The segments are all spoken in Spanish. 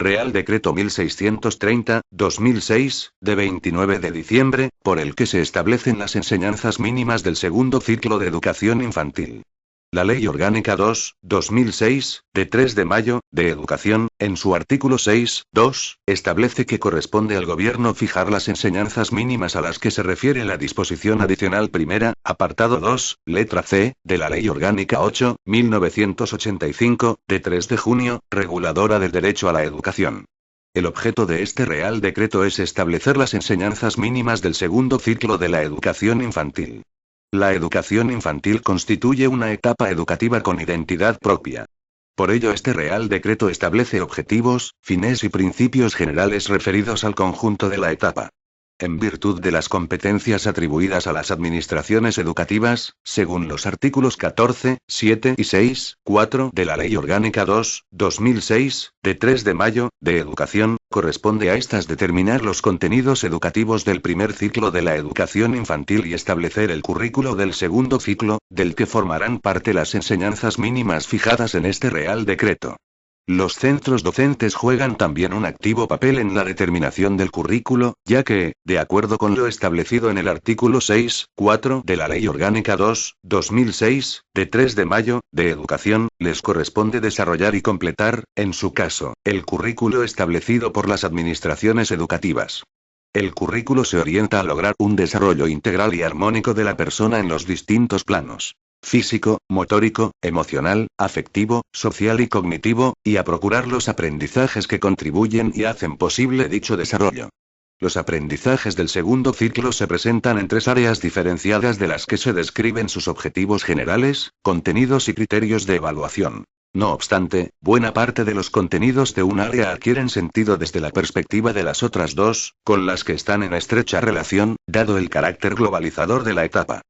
Real Decreto 1630/2006, de 29 de diciembre, por el que se establecen las enseñanzas mínimas del segundo ciclo de educación infantil. La Ley Orgánica 2/2006, de 3 de mayo, de Educación, en su artículo 6.2, establece que corresponde al Gobierno fijar las enseñanzas mínimas a las que se refiere la disposición adicional primera, apartado 2, letra C, de la Ley Orgánica 8/1985, de 3 de junio, reguladora del derecho a la educación. El objeto de este Real Decreto es establecer las enseñanzas mínimas del segundo ciclo de la educación infantil. La educación infantil constituye una etapa educativa con identidad propia. Por ello, este Real Decreto establece objetivos, fines y principios generales referidos al conjunto de la etapa. En virtud de las competencias atribuidas a las administraciones educativas, según los artículos 14, 7 y 6, 4 de la Ley Orgánica 2/2006, de 3 de mayo, de Educación, corresponde a estas determinar los contenidos educativos del primer ciclo de la educación infantil y establecer el currículo del segundo ciclo, del que formarán parte las enseñanzas mínimas fijadas en este Real Decreto. Los centros docentes juegan también un activo papel en la determinación del currículo, ya que, de acuerdo con lo establecido en el artículo 6.4 de la Ley Orgánica 2/2006, de 3 de mayo, de Educación, les corresponde desarrollar y completar, en su caso, el currículo establecido por las administraciones educativas. El currículo se orienta a lograr un desarrollo integral y armónico de la persona en los distintos planos: físico, motórico, emocional, afectivo, social y cognitivo, y a procurar los aprendizajes que contribuyen y hacen posible dicho desarrollo. Los aprendizajes del segundo ciclo se presentan en 3 áreas diferenciadas de las que se describen sus objetivos generales, contenidos y criterios de evaluación. No obstante, buena parte de los contenidos de un área adquieren sentido desde la perspectiva de las otras dos, con las que están en estrecha relación, dado el carácter globalizador de la etapa.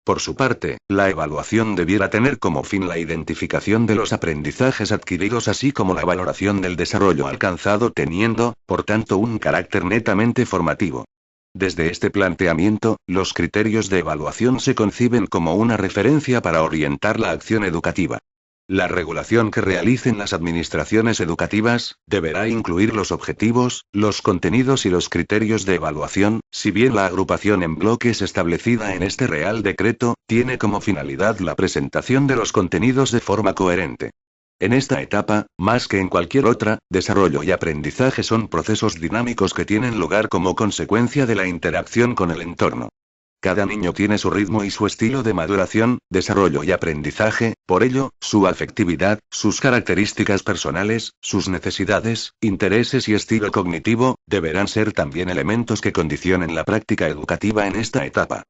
Por su parte, la evaluación debiera tener como fin la identificación de los aprendizajes adquiridos así como la valoración del desarrollo alcanzado, teniendo, por tanto, un carácter netamente formativo. Desde este planteamiento, los criterios de evaluación se conciben como una referencia para orientar la acción educativa. La regulación que realicen las administraciones educativas deberá incluir los objetivos, los contenidos y los criterios de evaluación, si bien la agrupación en bloques establecida en este Real Decreto tiene como finalidad la presentación de los contenidos de forma coherente. En esta etapa, más que en cualquier otra, desarrollo y aprendizaje son procesos dinámicos que tienen lugar como consecuencia de la interacción con el entorno. Cada niño tiene su ritmo y su estilo de maduración, desarrollo y aprendizaje, por ello, su afectividad, sus características personales, sus necesidades, intereses y estilo cognitivo, deberán ser también elementos que condicionen la práctica educativa en esta etapa.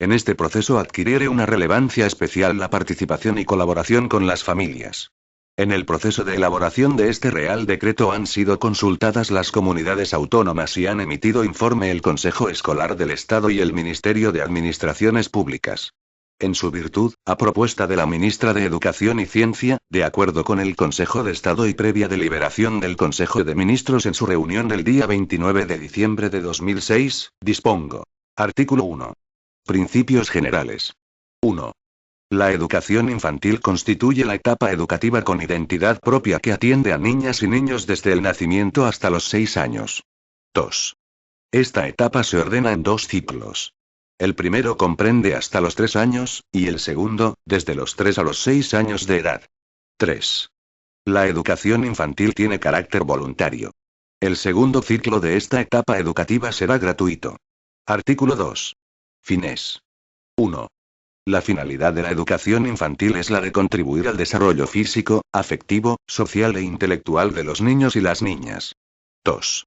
En este proceso adquiere una relevancia especial la participación y colaboración con las familias. En el proceso de elaboración de este Real Decreto han sido consultadas las comunidades autónomas y han emitido informe el Consejo Escolar del Estado y el Ministerio de Administraciones Públicas. En su virtud, a propuesta de la ministra de Educación y Ciencia, de acuerdo con el Consejo de Estado y previa deliberación del Consejo de Ministros en su reunión del día 29 de diciembre de 2006, dispongo. Artículo 1. Principios generales. 1. La educación infantil constituye la etapa educativa con identidad propia que atiende a niñas y niños desde el nacimiento hasta los 6 años. 2. Esta etapa se ordena en 2 ciclos. El primero comprende hasta los 3 años, y el segundo, desde los 3 a los 6 años de edad. 3. La educación infantil tiene carácter voluntario. El segundo ciclo de esta etapa educativa será gratuito. Artículo 2. Fines. 1. La finalidad de la educación infantil es la de contribuir al desarrollo físico, afectivo, social e intelectual de los niños y las niñas. 2.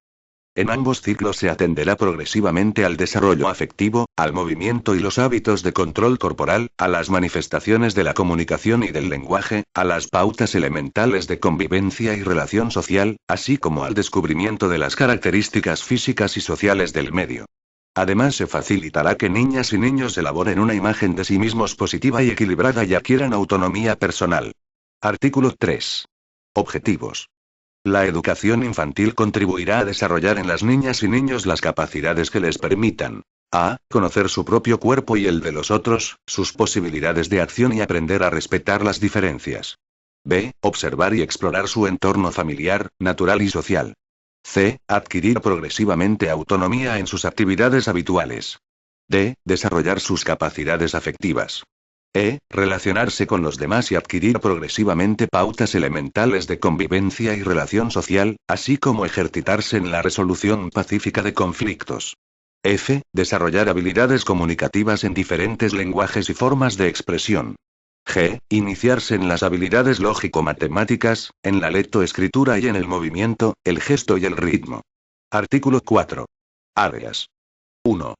En ambos ciclos se atenderá progresivamente al desarrollo afectivo, al movimiento y los hábitos de control corporal, a las manifestaciones de la comunicación y del lenguaje, a las pautas elementales de convivencia y relación social, así como al descubrimiento de las características físicas y sociales del medio. Además, se facilitará que niñas y niños elaboren una imagen de sí mismos positiva y equilibrada y adquieran autonomía personal. Artículo 3. Objetivos. La educación infantil contribuirá a desarrollar en las niñas y niños las capacidades que les permitan: a. Conocer su propio cuerpo y el de los otros, sus posibilidades de acción y aprender a respetar las diferencias. b. Observar y explorar su entorno familiar, natural y social. C. Adquirir progresivamente autonomía en sus actividades habituales. D. Desarrollar sus capacidades afectivas. E. Relacionarse con los demás y adquirir progresivamente pautas elementales de convivencia y relación social, así como ejercitarse en la resolución pacífica de conflictos. F. Desarrollar habilidades comunicativas en diferentes lenguajes y formas de expresión. G. Iniciarse en las habilidades lógico-matemáticas, en la lectoescritura y en el movimiento, el gesto y el ritmo. Artículo 4. Áreas. 1.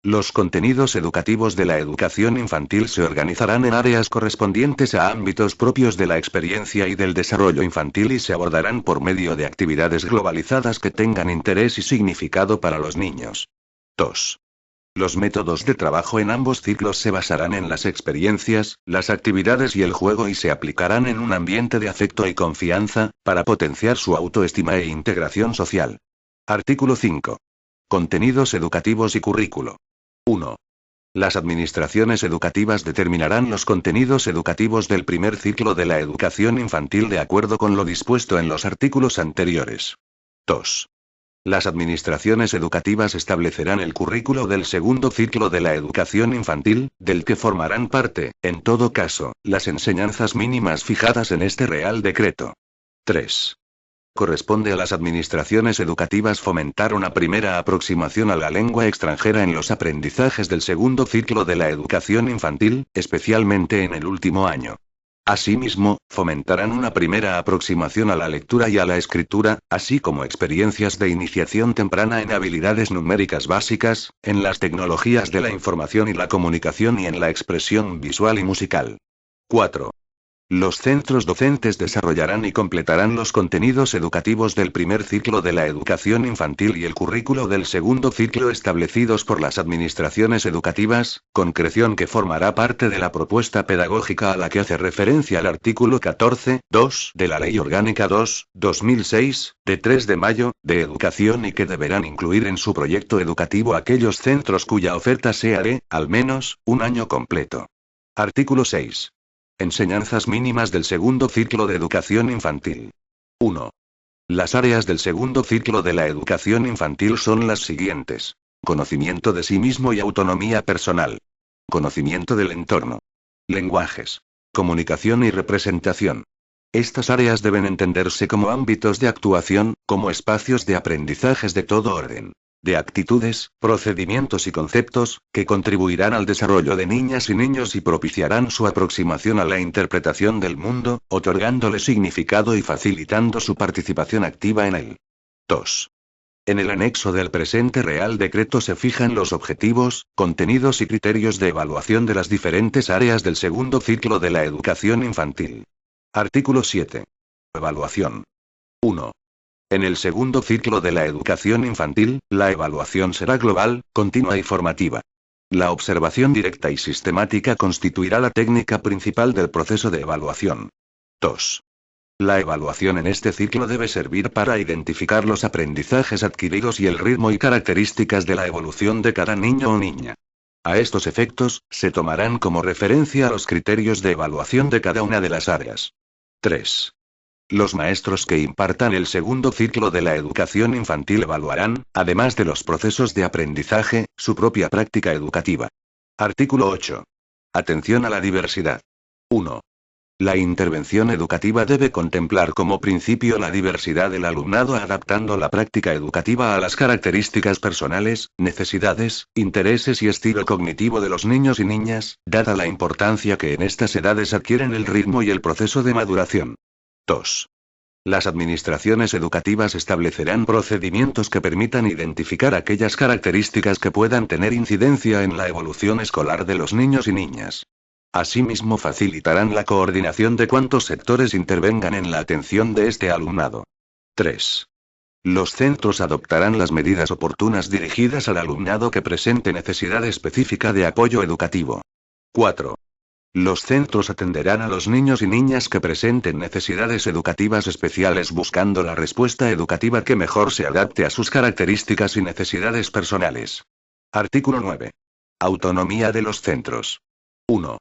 Los contenidos educativos de la educación infantil se organizarán en áreas correspondientes a ámbitos propios de la experiencia y del desarrollo infantil y se abordarán por medio de actividades globalizadas que tengan interés y significado para los niños. 2. Los métodos de trabajo en ambos ciclos se basarán en las experiencias, las actividades y el juego y se aplicarán en un ambiente de afecto y confianza, para potenciar su autoestima e integración social. Artículo 5. Contenidos educativos y currículo. 1. Las administraciones educativas determinarán los contenidos educativos del primer ciclo de la educación infantil de acuerdo con lo dispuesto en los artículos anteriores. 2. Las administraciones educativas establecerán el currículo del segundo ciclo de la educación infantil, del que formarán parte, en todo caso, las enseñanzas mínimas fijadas en este Real Decreto. 3. Corresponde a las administraciones educativas fomentar una primera aproximación a la lengua extranjera en los aprendizajes del segundo ciclo de la educación infantil, especialmente en el último año. Asimismo, fomentarán una primera aproximación a la lectura y a la escritura, así como experiencias de iniciación temprana en habilidades numéricas básicas, en las tecnologías de la información y la comunicación y en la expresión visual y musical. 4. Los centros docentes desarrollarán y completarán los contenidos educativos del primer ciclo de la educación infantil y el currículo del segundo ciclo establecidos por las administraciones educativas, concreción que formará parte de la propuesta pedagógica a la que hace referencia el artículo 14.2 de la Ley Orgánica 2/2006, de 3 de mayo, de educación y que deberán incluir en su proyecto educativo aquellos centros cuya oferta sea de, al menos, un año completo. Artículo 6. Enseñanzas mínimas del segundo ciclo de educación infantil. 1. Las áreas del segundo ciclo de la educación infantil son las siguientes. Conocimiento de sí mismo y autonomía personal. Conocimiento del entorno. Lenguajes. Comunicación y representación. Estas áreas deben entenderse como ámbitos de actuación, como espacios de aprendizajes de todo orden. De actitudes, procedimientos y conceptos, que contribuirán al desarrollo de niñas y niños y propiciarán su aproximación a la interpretación del mundo, otorgándole significado y facilitando su participación activa en él. 2. En el anexo del presente Real Decreto se fijan los objetivos, contenidos y criterios de evaluación de las diferentes áreas del segundo ciclo de la educación infantil. Artículo 7. Evaluación. 1. En el segundo ciclo de la educación infantil, la evaluación será global, continua y formativa. La observación directa y sistemática constituirá la técnica principal del proceso de evaluación. 2. La evaluación en este ciclo debe servir para identificar los aprendizajes adquiridos y el ritmo y características de la evolución de cada niño o niña. A estos efectos, se tomarán como referencia los criterios de evaluación de cada una de las áreas. 3. Los maestros que impartan el segundo ciclo de la educación infantil evaluarán, además de los procesos de aprendizaje, su propia práctica educativa. Artículo 8. Atención a la diversidad. 1. La intervención educativa debe contemplar como principio la diversidad del alumnado adaptando la práctica educativa a las características personales, necesidades, intereses y estilo cognitivo de los niños y niñas, dada la importancia que en estas edades adquieren el ritmo y el proceso de maduración. 2. Las administraciones educativas establecerán procedimientos que permitan identificar aquellas características que puedan tener incidencia en la evolución escolar de los niños y niñas. Asimismo, facilitarán la coordinación de cuantos sectores intervengan en la atención de este alumnado. 3. Los centros adoptarán las medidas oportunas dirigidas al alumnado que presente necesidad específica de apoyo educativo. 4. Los centros atenderán a los niños y niñas que presenten necesidades educativas especiales buscando la respuesta educativa que mejor se adapte a sus características y necesidades personales. Artículo 9. Autonomía de los centros. 1.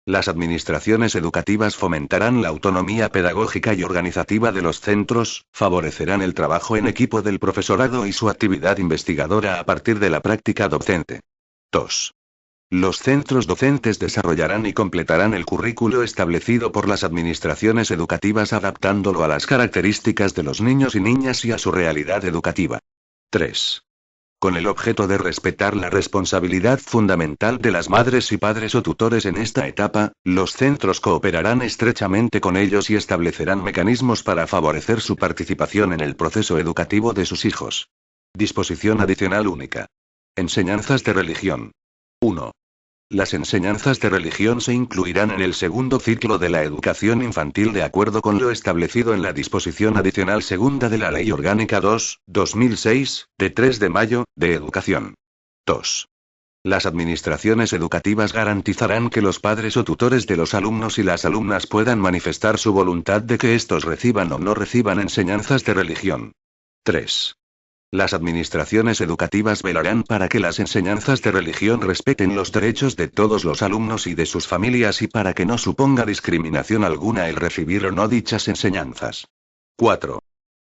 Las administraciones educativas fomentarán la autonomía pedagógica y organizativa de los centros, favorecerán el trabajo en equipo del profesorado y su actividad investigadora a partir de la práctica docente. 2. Los centros docentes desarrollarán y completarán el currículo establecido por las administraciones educativas adaptándolo a las características de los niños y niñas y a su realidad educativa. 3. Con el objeto de respetar la responsabilidad fundamental de las madres y padres o tutores en esta etapa, los centros cooperarán estrechamente con ellos y establecerán mecanismos para favorecer su participación en el proceso educativo de sus hijos. Disposición adicional única. Enseñanzas de religión. 1. Las enseñanzas de religión se incluirán en el segundo ciclo de la educación infantil de acuerdo con lo establecido en la disposición adicional segunda de la Ley Orgánica 2/2006, de 3 de mayo, de educación. 2. Las administraciones educativas garantizarán que los padres o tutores de los alumnos y las alumnas puedan manifestar su voluntad de que estos reciban o no reciban enseñanzas de religión. 3. Las administraciones educativas velarán para que las enseñanzas de religión respeten los derechos de todos los alumnos y de sus familias y para que no suponga discriminación alguna el recibir o no dichas enseñanzas. 4.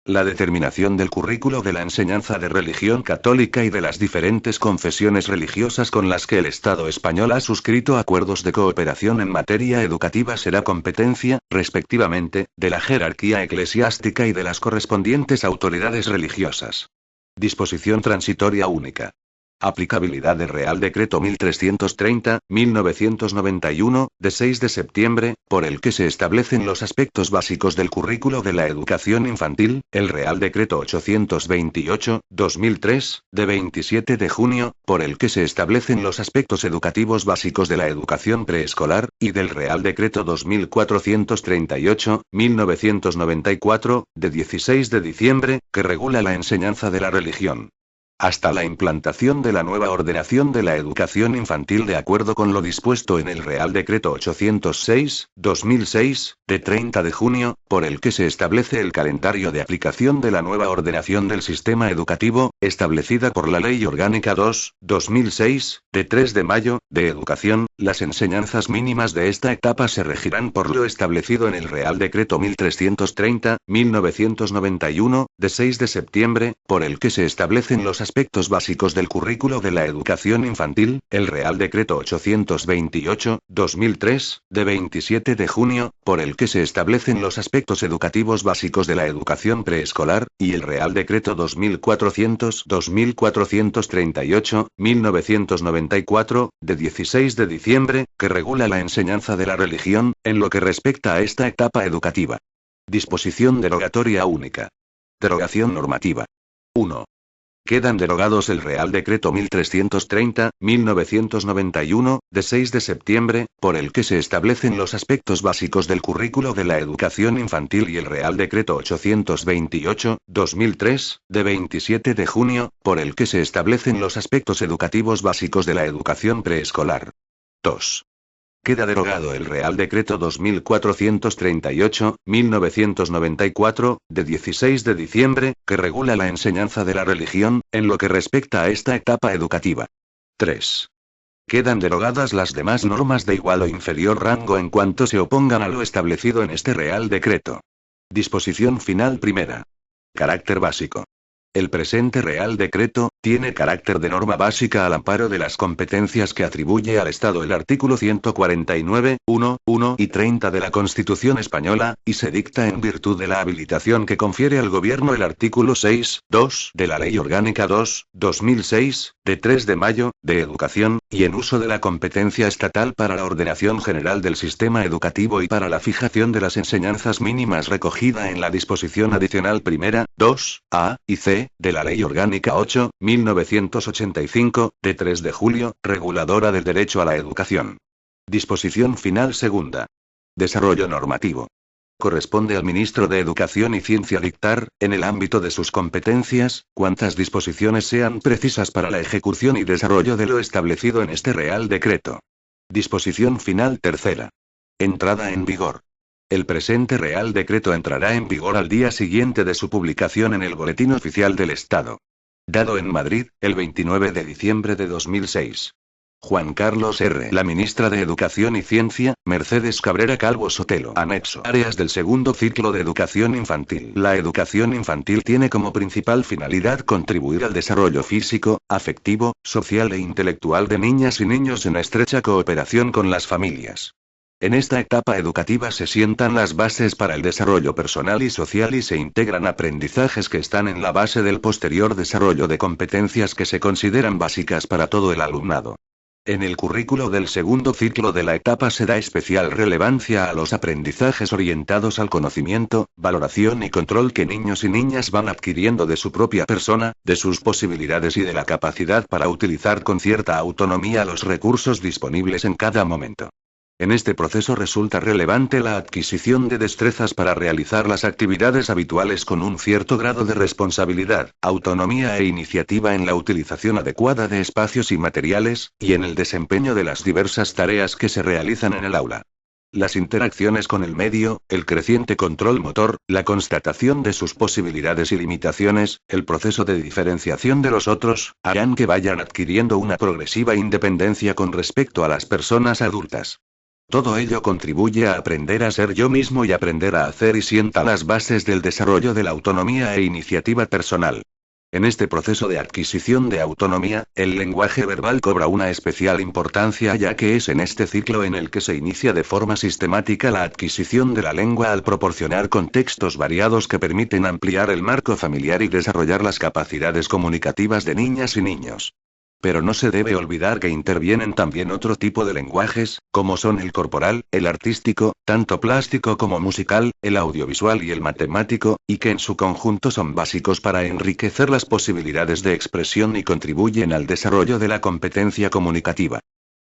La determinación del currículo de la enseñanza de religión católica y de las diferentes confesiones religiosas con las que el Estado español ha suscrito acuerdos de cooperación en materia educativa será competencia, respectivamente, de la jerarquía eclesiástica y de las correspondientes autoridades religiosas. Disposición transitoria única. Aplicabilidad del Real Decreto 1330/1991, de 6 de septiembre, por el que se establecen los aspectos básicos del currículo de la educación infantil, el Real Decreto 828/2003, de 27 de junio, por el que se establecen los aspectos educativos básicos de la educación preescolar, y del Real Decreto 2438/1994, de 16 de diciembre, que regula la enseñanza de la religión. Hasta la implantación de la nueva ordenación de la educación infantil de acuerdo con lo dispuesto en el Real Decreto 806/2006, de 30 de junio, por el que se establece el calendario de aplicación de la nueva ordenación del sistema educativo, establecida por la Ley Orgánica 2/2006, de 3 de mayo, de educación, las enseñanzas mínimas de esta etapa se regirán por lo establecido en el Real Decreto 1330/1991, de 6 de septiembre, por el que se establecen los aspectos básicos del currículo de la educación infantil, el Real Decreto 828/2003, de 27 de junio, por el que se establecen los aspectos educativos básicos de la educación preescolar, y el Real Decreto 2400/2438/1994, de 16 de diciembre, que regula la enseñanza de la religión, en lo que respecta a esta etapa educativa. Disposición derogatoria única. Derogación normativa. 1. Quedan derogados el Real Decreto 1330/1991, de 6 de septiembre, por el que se establecen los aspectos básicos del currículo de la educación infantil y el Real Decreto 828/2003, de 27 de junio, por el que se establecen los aspectos educativos básicos de la educación preescolar. 2. Queda derogado el Real Decreto 2438/1994, de 16 de diciembre, que regula la enseñanza de la religión, en lo que respecta a esta etapa educativa. 3. Quedan derogadas las demás normas de igual o inferior rango en cuanto se opongan a lo establecido en este Real Decreto. Disposición final primera. Carácter básico. El presente Real Decreto tiene carácter de norma básica al amparo de las competencias que atribuye al Estado el artículo 149, 1, 1 y 30 de la Constitución española, y se dicta en virtud de la habilitación que confiere al Gobierno el artículo 6, 2 de la Ley Orgánica 2/2006, de 3 de mayo, de Educación, y en uso de la competencia estatal para la ordenación general del sistema educativo y para la fijación de las enseñanzas mínimas recogida en la disposición adicional primera, 2, A y C, de la Ley Orgánica 8/1985, de 3 de julio, reguladora del derecho a la educación. Disposición final segunda. Desarrollo normativo. Corresponde al Ministro de Educación y Ciencia dictar, en el ámbito de sus competencias, cuantas disposiciones sean precisas para la ejecución y desarrollo de lo establecido en este Real Decreto. Disposición final tercera. Entrada en vigor. El presente Real Decreto entrará en vigor al día siguiente de su publicación en el Boletín Oficial del Estado. Dado en Madrid, el 29 de diciembre de 2006. Juan Carlos R. La ministra de Educación y Ciencia, Mercedes Cabrera Calvo Sotelo. Anexo. Áreas del segundo ciclo de educación infantil. La educación infantil tiene como principal finalidad contribuir al desarrollo físico, afectivo, social e intelectual de niñas y niños en estrecha cooperación con las familias. En esta etapa educativa se sientan las bases para el desarrollo personal y social y se integran aprendizajes que están en la base del posterior desarrollo de competencias que se consideran básicas para todo el alumnado. En el currículo del segundo ciclo de la etapa se da especial relevancia a los aprendizajes orientados al conocimiento, valoración y control que niños y niñas van adquiriendo de su propia persona, de sus posibilidades y de la capacidad para utilizar con cierta autonomía los recursos disponibles en cada momento. En este proceso resulta relevante la adquisición de destrezas para realizar las actividades habituales con un cierto grado de responsabilidad, autonomía e iniciativa en la utilización adecuada de espacios y materiales, y en el desempeño de las diversas tareas que se realizan en el aula. Las interacciones con el medio, el creciente control motor, la constatación de sus posibilidades y limitaciones, el proceso de diferenciación de los otros, harán que vayan adquiriendo una progresiva independencia con respecto a las personas adultas. Todo ello contribuye a aprender a ser yo mismo y aprender a hacer y sienta las bases del desarrollo de la autonomía e iniciativa personal. En este proceso de adquisición de autonomía, el lenguaje verbal cobra una especial importancia ya que es en este ciclo en el que se inicia de forma sistemática la adquisición de la lengua al proporcionar contextos variados que permiten ampliar el marco familiar y desarrollar las capacidades comunicativas de niñas y niños. Pero no se debe olvidar que intervienen también otro tipo de lenguajes, como son el corporal, el artístico, tanto plástico como musical, el audiovisual y el matemático, y que en su conjunto son básicos para enriquecer las posibilidades de expresión y contribuyen al desarrollo de la competencia comunicativa.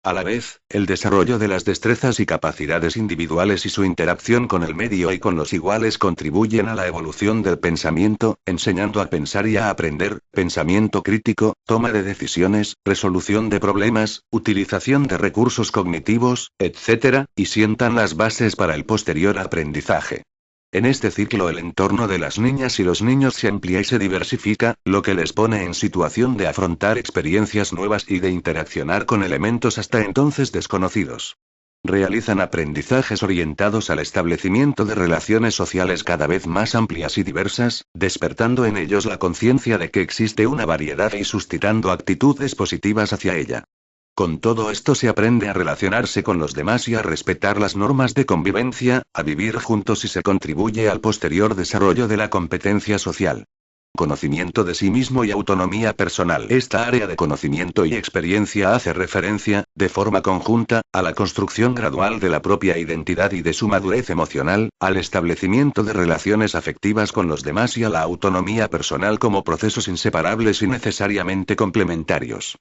A la vez, el desarrollo de las destrezas y capacidades individuales y su interacción con el medio y con los iguales contribuyen a la evolución del pensamiento, enseñando a pensar y a aprender, pensamiento crítico, toma de decisiones, resolución de problemas, utilización de recursos cognitivos, etc., y sientan las bases para el posterior aprendizaje. En este ciclo el entorno de las niñas y los niños se amplía y se diversifica, lo que les pone en situación de afrontar experiencias nuevas y de interaccionar con elementos hasta entonces desconocidos. Realizan aprendizajes orientados al establecimiento de relaciones sociales cada vez más amplias y diversas, despertando en ellos la conciencia de que existe una variedad y suscitando actitudes positivas hacia ella. Con todo esto se aprende a relacionarse con los demás y a respetar las normas de convivencia, a vivir juntos y se contribuye al posterior desarrollo de la competencia social. Conocimiento de sí mismo y autonomía personal. Esta área de conocimiento y experiencia hace referencia, de forma conjunta, a la construcción gradual de la propia identidad y de su madurez emocional, al establecimiento de relaciones afectivas con los demás y a la autonomía personal como procesos inseparables y necesariamente complementarios.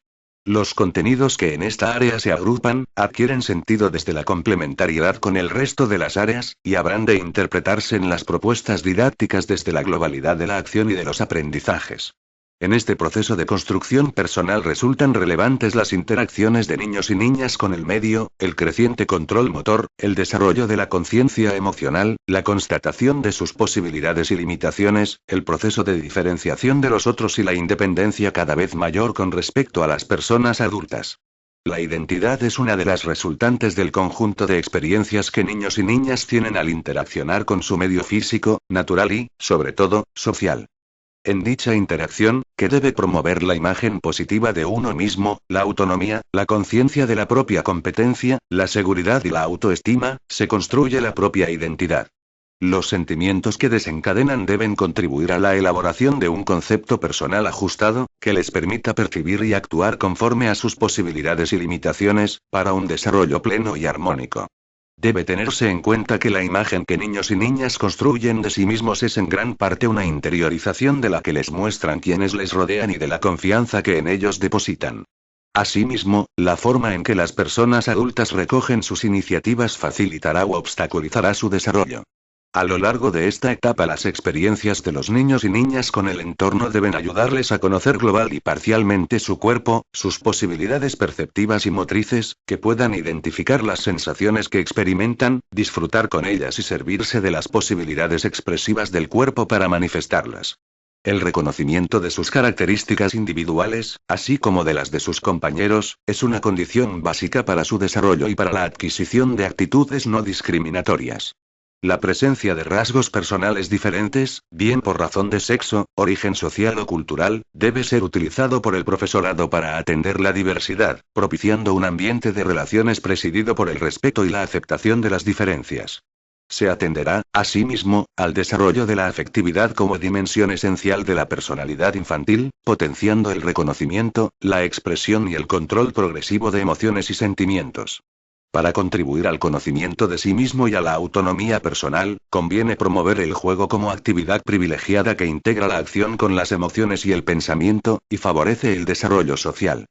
Los contenidos que en esta área se agrupan, adquieren sentido desde la complementariedad con el resto de las áreas, y habrán de interpretarse en las propuestas didácticas desde la globalidad de la acción y de los aprendizajes. En este proceso de construcción personal resultan relevantes las interacciones de niños y niñas con el medio, el creciente control motor, el desarrollo de la conciencia emocional, la constatación de sus posibilidades y limitaciones, el proceso de diferenciación de los otros y la independencia cada vez mayor con respecto a las personas adultas. La identidad es una de las resultantes del conjunto de experiencias que niños y niñas tienen al interaccionar con su medio físico, natural y, sobre todo, social. En dicha interacción, que debe promover la imagen positiva de uno mismo, la autonomía, la conciencia de la propia competencia, la seguridad y la autoestima, se construye la propia identidad. Los sentimientos que desencadenan deben contribuir a la elaboración de un concepto personal ajustado, que les permita percibir y actuar conforme a sus posibilidades y limitaciones, para un desarrollo pleno y armónico. Debe tenerse en cuenta que la imagen que niños y niñas construyen de sí mismos es en gran parte una interiorización de la que les muestran quienes les rodean y de la confianza que en ellos depositan. Asimismo, la forma en que las personas adultas recogen sus iniciativas facilitará o obstaculizará su desarrollo. A lo largo de esta etapa las experiencias de los niños y niñas con el entorno deben ayudarles a conocer global y parcialmente su cuerpo, sus posibilidades perceptivas y motrices, que puedan identificar las sensaciones que experimentan, disfrutar con ellas y servirse de las posibilidades expresivas del cuerpo para manifestarlas. El reconocimiento de sus características individuales, así como de las de sus compañeros, es una condición básica para su desarrollo y para la adquisición de actitudes no discriminatorias. La presencia de rasgos personales diferentes, bien por razón de sexo, origen social o cultural, debe ser utilizado por el profesorado para atender la diversidad, propiciando un ambiente de relaciones presidido por el respeto y la aceptación de las diferencias. Se atenderá, asimismo, al desarrollo de la afectividad como dimensión esencial de la personalidad infantil, potenciando el reconocimiento, la expresión y el control progresivo de emociones y sentimientos. Para contribuir al conocimiento de sí mismo y a la autonomía personal, conviene promover el juego como actividad privilegiada que integra la acción con las emociones y el pensamiento, y favorece el desarrollo social.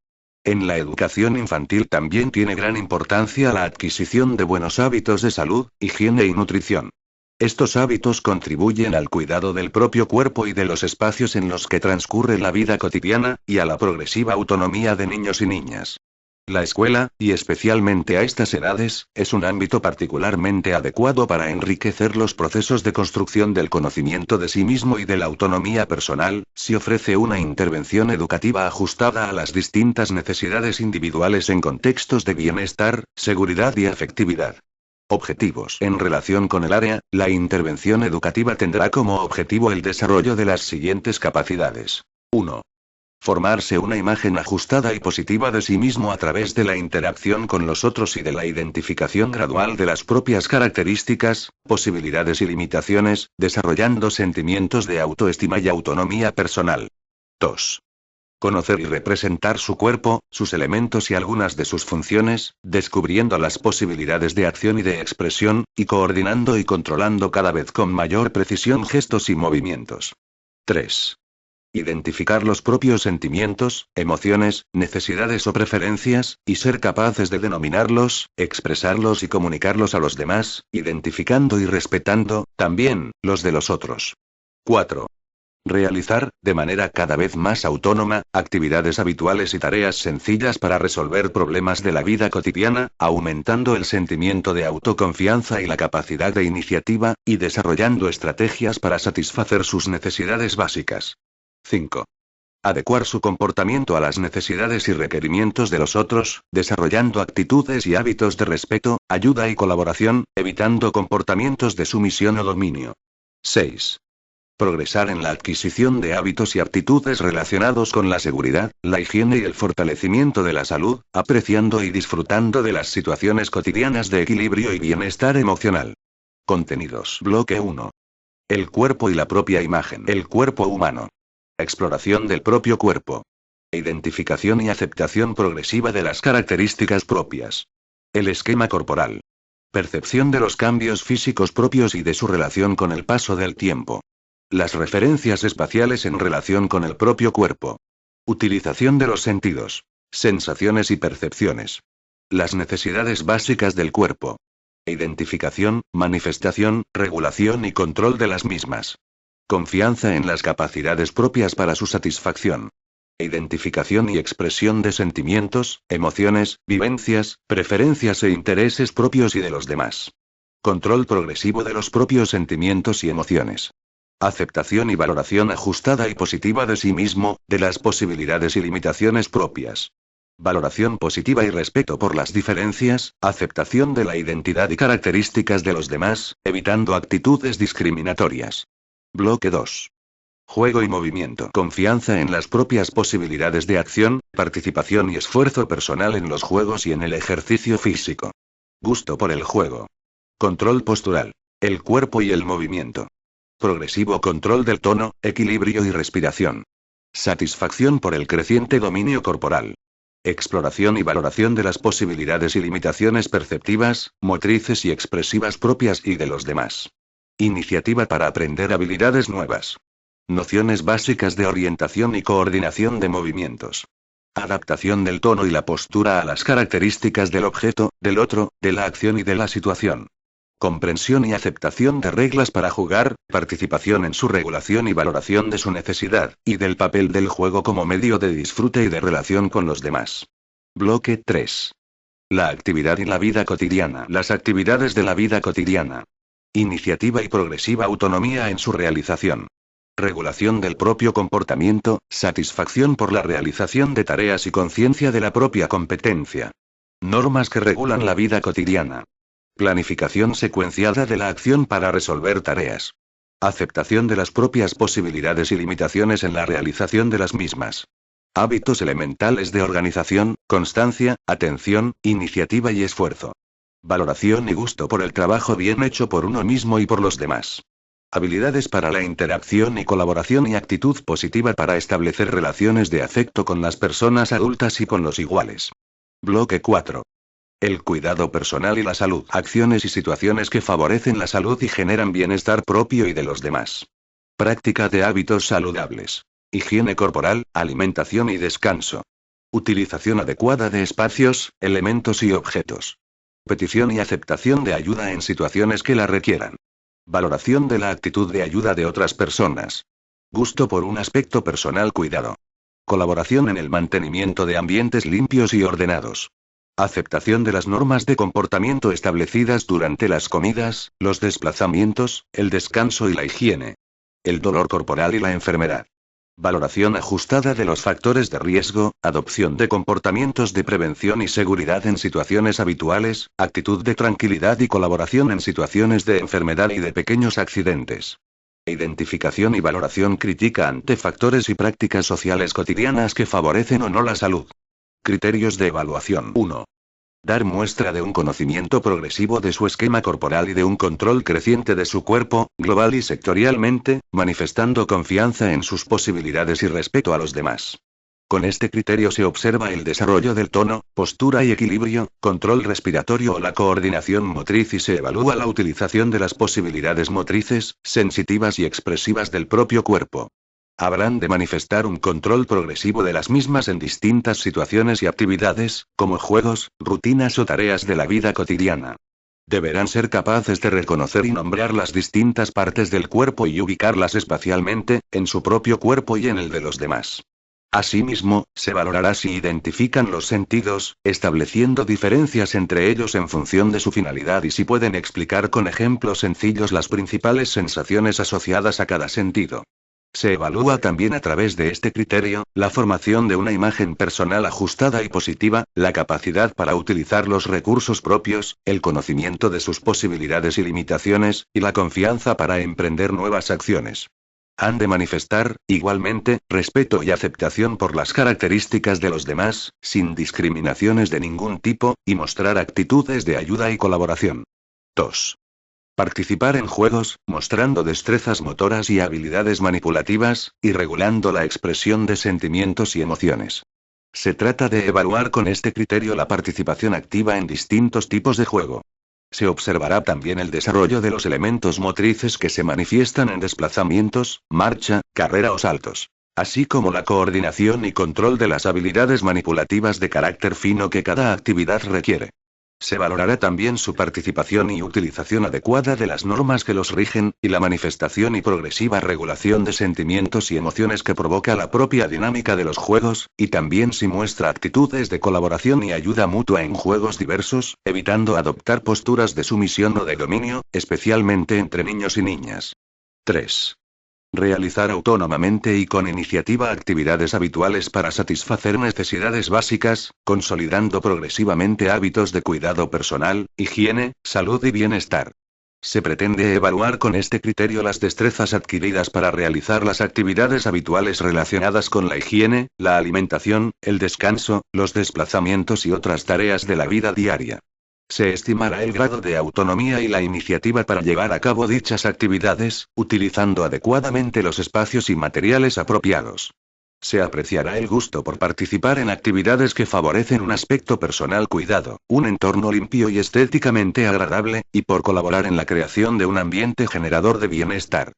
En la educación infantil también tiene gran importancia la adquisición de buenos hábitos de salud, higiene y nutrición. Estos hábitos contribuyen al cuidado del propio cuerpo y de los espacios en los que transcurre la vida cotidiana, y a la progresiva autonomía de niños y niñas. La escuela, y especialmente a estas edades, es un ámbito particularmente adecuado para enriquecer los procesos de construcción del conocimiento de sí mismo y de la autonomía personal, si ofrece una intervención educativa ajustada a las distintas necesidades individuales en contextos de bienestar, seguridad y afectividad. Objetivos. En relación con el área, la intervención educativa tendrá como objetivo el desarrollo de las siguientes capacidades. 1. Formarse una imagen ajustada y positiva de sí mismo a través de la interacción con los otros y de la identificación gradual de las propias características, posibilidades y limitaciones, desarrollando sentimientos de autoestima y autonomía personal. 2. Conocer y representar su cuerpo, sus elementos y algunas de sus funciones, descubriendo las posibilidades de acción y de expresión, y coordinando y controlando cada vez con mayor precisión gestos y movimientos. 3. Identificar los propios sentimientos, emociones, necesidades o preferencias, y ser capaces de denominarlos, expresarlos y comunicarlos a los demás, identificando y respetando, también, los de los otros. 4. Realizar, de manera cada vez más autónoma, actividades habituales y tareas sencillas para resolver problemas de la vida cotidiana, aumentando el sentimiento de autoconfianza y la capacidad de iniciativa, y desarrollando estrategias para satisfacer sus necesidades básicas. 5. Adecuar su comportamiento a las necesidades y requerimientos de los otros, desarrollando actitudes y hábitos de respeto, ayuda y colaboración, evitando comportamientos de sumisión o dominio. 6. Progresar en la adquisición de hábitos y aptitudes relacionados con la seguridad, la higiene y el fortalecimiento de la salud, apreciando y disfrutando de las situaciones cotidianas de equilibrio y bienestar emocional. Contenidos. Bloque 1. El cuerpo y la propia imagen. El cuerpo humano. Exploración del propio cuerpo. Identificación y aceptación progresiva de las características propias. El esquema corporal. Percepción de los cambios físicos propios y de su relación con el paso del tiempo. Las referencias espaciales en relación con el propio cuerpo. Utilización de los sentidos. Sensaciones y percepciones. Las necesidades básicas del cuerpo. Identificación, manifestación, regulación y control de las mismas. Confianza en las capacidades propias para su satisfacción. Identificación y expresión de sentimientos, emociones, vivencias, preferencias e intereses propios y de los demás. Control progresivo de los propios sentimientos y emociones. Aceptación y valoración ajustada y positiva de sí mismo, de las posibilidades y limitaciones propias. Valoración positiva y respeto por las diferencias, aceptación de la identidad y características de los demás, evitando actitudes discriminatorias. Bloque 2. Juego y movimiento. Confianza en las propias posibilidades de acción, participación y esfuerzo personal en los juegos y en el ejercicio físico. Gusto por el juego. Control postural. El cuerpo y el movimiento. Progresivo control del tono, equilibrio y respiración. Satisfacción por el creciente dominio corporal. Exploración y valoración de las posibilidades y limitaciones perceptivas, motrices y expresivas propias y de los demás. Iniciativa para aprender habilidades nuevas. Nociones básicas de orientación y coordinación de movimientos. Adaptación del tono y la postura a las características del objeto, del otro, de la acción y de la situación. Comprensión y aceptación de reglas para jugar, participación en su regulación y valoración de su necesidad, y del papel del juego como medio de disfrute y de relación con los demás. Bloque 3. La actividad y la vida cotidiana. Las actividades de la vida cotidiana. Iniciativa y progresiva autonomía en su realización. Regulación del propio comportamiento, satisfacción por la realización de tareas y conciencia de la propia competencia. Normas que regulan la vida cotidiana. Planificación secuenciada de la acción para resolver tareas. Aceptación de las propias posibilidades y limitaciones en la realización de las mismas. Hábitos elementales de organización, constancia, atención, iniciativa y esfuerzo. Valoración y gusto por el trabajo bien hecho por uno mismo y por los demás. Habilidades para la interacción y colaboración y actitud positiva para establecer relaciones de afecto con las personas adultas y con los iguales. Bloque 4. El cuidado personal y la salud. Acciones y situaciones que favorecen la salud y generan bienestar propio y de los demás. Práctica de hábitos saludables. Higiene corporal, alimentación y descanso. Utilización adecuada de espacios, elementos y objetos. Petición y aceptación de ayuda en situaciones que la requieran. Valoración de la actitud de ayuda de otras personas. Gusto por un aspecto personal cuidado. Colaboración en el mantenimiento de ambientes limpios y ordenados. Aceptación de las normas de comportamiento establecidas durante las comidas, los desplazamientos, el descanso y la higiene. El dolor corporal y la enfermedad. Valoración ajustada de los factores de riesgo, adopción de comportamientos de prevención y seguridad en situaciones habituales, actitud de tranquilidad y colaboración en situaciones de enfermedad y de pequeños accidentes. Identificación y valoración crítica ante factores y prácticas sociales cotidianas que favorecen o no la salud. Criterios de evaluación. 1. Dar muestra de un conocimiento progresivo de su esquema corporal y de un control creciente de su cuerpo, global y sectorialmente, manifestando confianza en sus posibilidades y respeto a los demás. Con este criterio se observa el desarrollo del tono, postura y equilibrio, control respiratorio o la coordinación motriz y se evalúa la utilización de las posibilidades motrices, sensitivas y expresivas del propio cuerpo. Habrán de manifestar un control progresivo de las mismas en distintas situaciones y actividades, como juegos, rutinas o tareas de la vida cotidiana. Deberán ser capaces de reconocer y nombrar las distintas partes del cuerpo y ubicarlas espacialmente, en su propio cuerpo y en el de los demás. Asimismo, se valorará si identifican los sentidos, estableciendo diferencias entre ellos en función de su finalidad y si pueden explicar con ejemplos sencillos las principales sensaciones asociadas a cada sentido. Se evalúa también a través de este criterio, la formación de una imagen personal ajustada y positiva, la capacidad para utilizar los recursos propios, el conocimiento de sus posibilidades y limitaciones, y la confianza para emprender nuevas acciones. Han de manifestar, igualmente, respeto y aceptación por las características de los demás, sin discriminaciones de ningún tipo, y mostrar actitudes de ayuda y colaboración. 2. Participar en juegos, mostrando destrezas motoras y habilidades manipulativas, y regulando la expresión de sentimientos y emociones. Se trata de evaluar con este criterio la participación activa en distintos tipos de juego. Se observará también el desarrollo de los elementos motrices que se manifiestan en desplazamientos, marcha, carrera o saltos, así como la coordinación y control de las habilidades manipulativas de carácter fino que cada actividad requiere. Se valorará también su participación y utilización adecuada de las normas que los rigen, y la manifestación y progresiva regulación de sentimientos y emociones que provoca la propia dinámica de los juegos, y también si muestra actitudes de colaboración y ayuda mutua en juegos diversos, evitando adoptar posturas de sumisión o de dominio, especialmente entre niños y niñas. 3. Realizar autónomamente y con iniciativa actividades habituales para satisfacer necesidades básicas, consolidando progresivamente hábitos de cuidado personal, higiene, salud y bienestar. Se pretende evaluar con este criterio las destrezas adquiridas para realizar las actividades habituales relacionadas con la higiene, la alimentación, el descanso, los desplazamientos y otras tareas de la vida diaria. Se estimará el grado de autonomía y la iniciativa para llevar a cabo dichas actividades, utilizando adecuadamente los espacios y materiales apropiados. Se apreciará el gusto por participar en actividades que favorecen un aspecto personal cuidado, un entorno limpio y estéticamente agradable, y por colaborar en la creación de un ambiente generador de bienestar.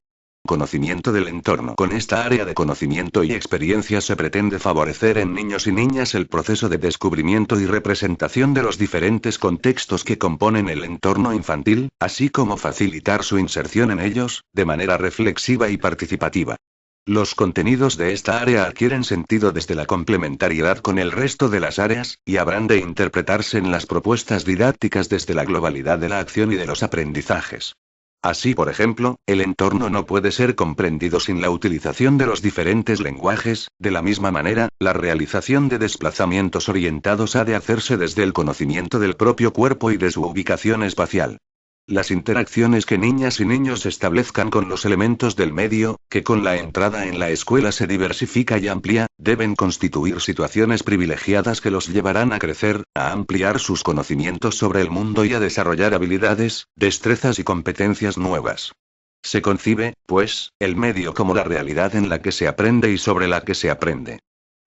Conocimiento del entorno. Con esta área de conocimiento y experiencia se pretende favorecer en niños y niñas el proceso de descubrimiento y representación de los diferentes contextos que componen el entorno infantil, así como facilitar su inserción en ellos, de manera reflexiva y participativa. Los contenidos de esta área adquieren sentido desde la complementariedad con el resto de las áreas, y habrán de interpretarse en las propuestas didácticas desde la globalidad de la acción y de los aprendizajes. Así, por ejemplo, el entorno no puede ser comprendido sin la utilización de los diferentes lenguajes. De la misma manera, la realización de desplazamientos orientados ha de hacerse desde el conocimiento del propio cuerpo y de su ubicación espacial. Las interacciones que niñas y niños establezcan con los elementos del medio, que con la entrada en la escuela se diversifica y amplía, deben constituir situaciones privilegiadas que los llevarán a crecer, a ampliar sus conocimientos sobre el mundo y a desarrollar habilidades, destrezas y competencias nuevas. Se concibe, pues, el medio como la realidad en la que se aprende y sobre la que se aprende.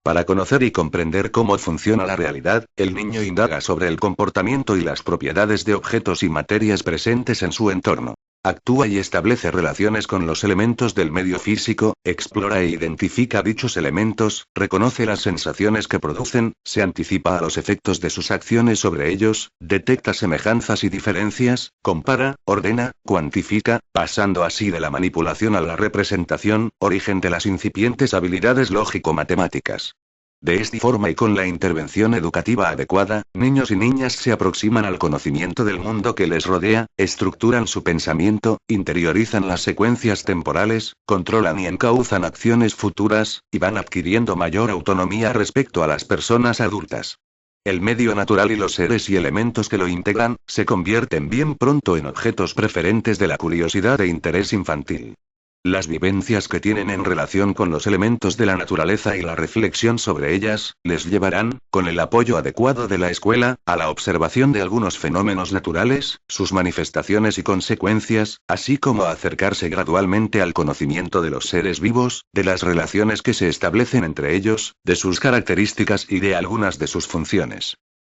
Para conocer y comprender cómo funciona la realidad, el niño indaga sobre el comportamiento y las propiedades de objetos y materias presentes en su entorno. Actúa y establece relaciones con los elementos del medio físico, explora e identifica dichos elementos, reconoce las sensaciones que producen, se anticipa a los efectos de sus acciones sobre ellos, detecta semejanzas y diferencias, compara, ordena, cuantifica, pasando así de la manipulación a la representación, origen de las incipientes habilidades lógico-matemáticas. De esta forma y con la intervención educativa adecuada, niños y niñas se aproximan al conocimiento del mundo que les rodea, estructuran su pensamiento, interiorizan las secuencias temporales, controlan y encauzan acciones futuras, y van adquiriendo mayor autonomía respecto a las personas adultas. El medio natural y los seres y elementos que lo integran, se convierten bien pronto en objetos preferentes de la curiosidad e interés infantil. Las vivencias que tienen en relación con los elementos de la naturaleza y la reflexión sobre ellas, les llevarán, con el apoyo adecuado de la escuela, a la observación de algunos fenómenos naturales, sus manifestaciones y consecuencias, así como a acercarse gradualmente al conocimiento de los seres vivos, de las relaciones que se establecen entre ellos, de sus características y de algunas de sus funciones.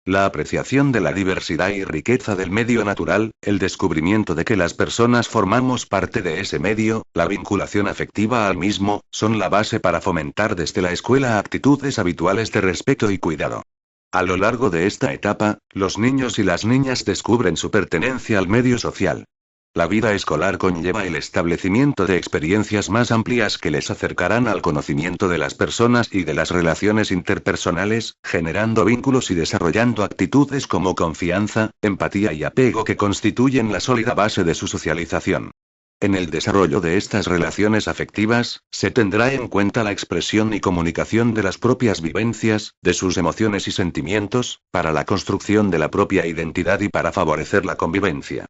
La apreciación de la diversidad y riqueza del medio natural, el descubrimiento de que las personas formamos parte de ese medio, la vinculación afectiva al mismo, son la base para fomentar desde la escuela actitudes habituales de respeto y cuidado. A lo largo de esta etapa, los niños y las niñas descubren su pertenencia al medio social. La vida escolar conlleva el establecimiento de experiencias más amplias que les acercarán al conocimiento de las personas y de las relaciones interpersonales, generando vínculos y desarrollando actitudes como confianza, empatía y apego que constituyen la sólida base de su socialización. En el desarrollo de estas relaciones afectivas, se tendrá en cuenta la expresión y comunicación de las propias vivencias, de sus emociones y sentimientos, para la construcción de la propia identidad y para favorecer la convivencia.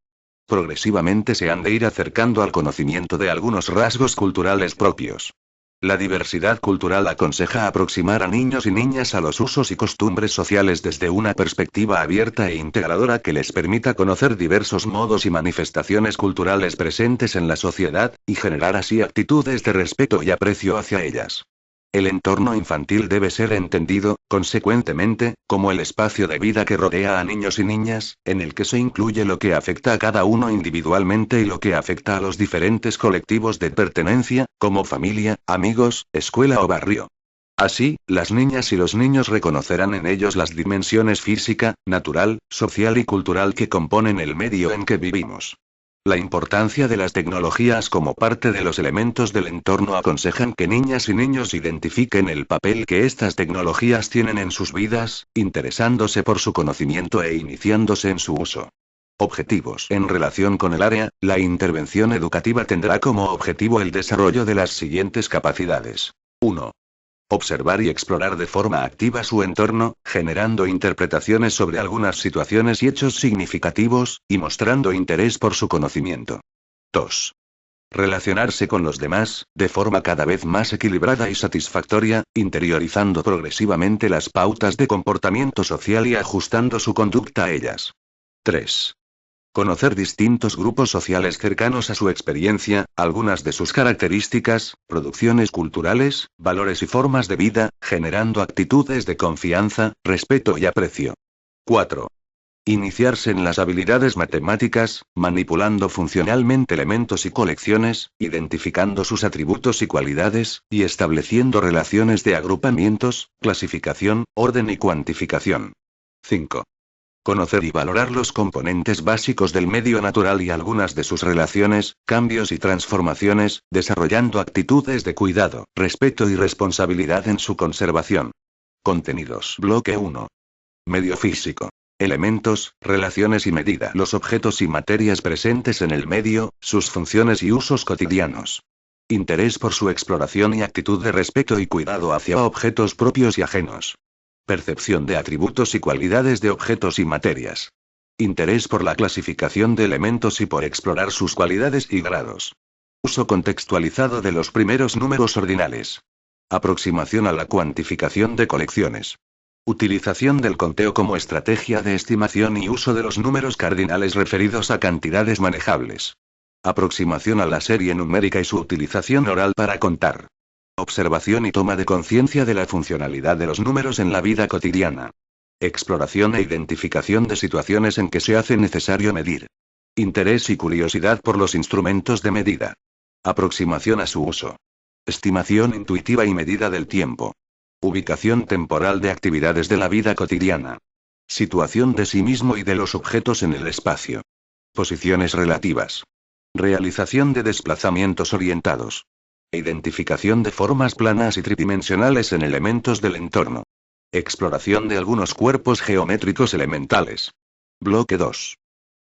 Progresivamente se han de ir acercando al conocimiento de algunos rasgos culturales propios. La diversidad cultural aconseja aproximar a niños y niñas a los usos y costumbres sociales desde una perspectiva abierta e integradora que les permita conocer diversos modos y manifestaciones culturales presentes en la sociedad, y generar así actitudes de respeto y aprecio hacia ellas. El entorno infantil debe ser entendido, consecuentemente, como el espacio de vida que rodea a niños y niñas, en el que se incluye lo que afecta a cada uno individualmente y lo que afecta a los diferentes colectivos de pertenencia, como familia, amigos, escuela o barrio. Así, las niñas y los niños reconocerán en ellos las dimensiones física, natural, social y cultural que componen el medio en que vivimos. La importancia de las tecnologías como parte de los elementos del entorno aconsejan que niñas y niños identifiquen el papel que estas tecnologías tienen en sus vidas, interesándose por su conocimiento e iniciándose en su uso. Objetivos. En relación con el área, la intervención educativa tendrá como objetivo el desarrollo de las siguientes capacidades. 1. Observar y explorar de forma activa su entorno, generando interpretaciones sobre algunas situaciones y hechos significativos, y mostrando interés por su conocimiento. 2. Relacionarse con los demás, de forma cada vez más equilibrada y satisfactoria, interiorizando progresivamente las pautas de comportamiento social y ajustando su conducta a ellas. 3. Conocer distintos grupos sociales cercanos a su experiencia, algunas de sus características, producciones culturales, valores y formas de vida, generando actitudes de confianza, respeto y aprecio. 4. Iniciarse en las habilidades matemáticas, manipulando funcionalmente elementos y colecciones, identificando sus atributos y cualidades, y estableciendo relaciones de agrupamientos, clasificación, orden y cuantificación. 5. Conocer y valorar los componentes básicos del medio natural y algunas de sus relaciones, cambios y transformaciones, desarrollando actitudes de cuidado, respeto y responsabilidad en su conservación. Contenidos. Bloque 1. Medio físico. Elementos, relaciones y medida. Los objetos y materias presentes en el medio, sus funciones y usos cotidianos. Interés por su exploración y actitud de respeto y cuidado hacia objetos propios y ajenos. Percepción de atributos y cualidades de objetos y materias. Interés por la clasificación de elementos y por explorar sus cualidades y grados. Uso contextualizado de los primeros números ordinales. Aproximación a la cuantificación de colecciones. Utilización del conteo como estrategia de estimación y uso de los números cardinales referidos a cantidades manejables. Aproximación a la serie numérica y su utilización oral para contar. Observación y toma de conciencia de la funcionalidad de los números en la vida cotidiana. Exploración e identificación de situaciones en que se hace necesario medir. Interés y curiosidad por los instrumentos de medida. Aproximación a su uso. Estimación intuitiva y medida del tiempo. Ubicación temporal de actividades de la vida cotidiana. Situación de sí mismo y de los objetos en el espacio. Posiciones relativas. Realización de desplazamientos orientados. Identificación de formas planas y tridimensionales en elementos del entorno. Exploración de algunos cuerpos geométricos elementales. Bloque 2.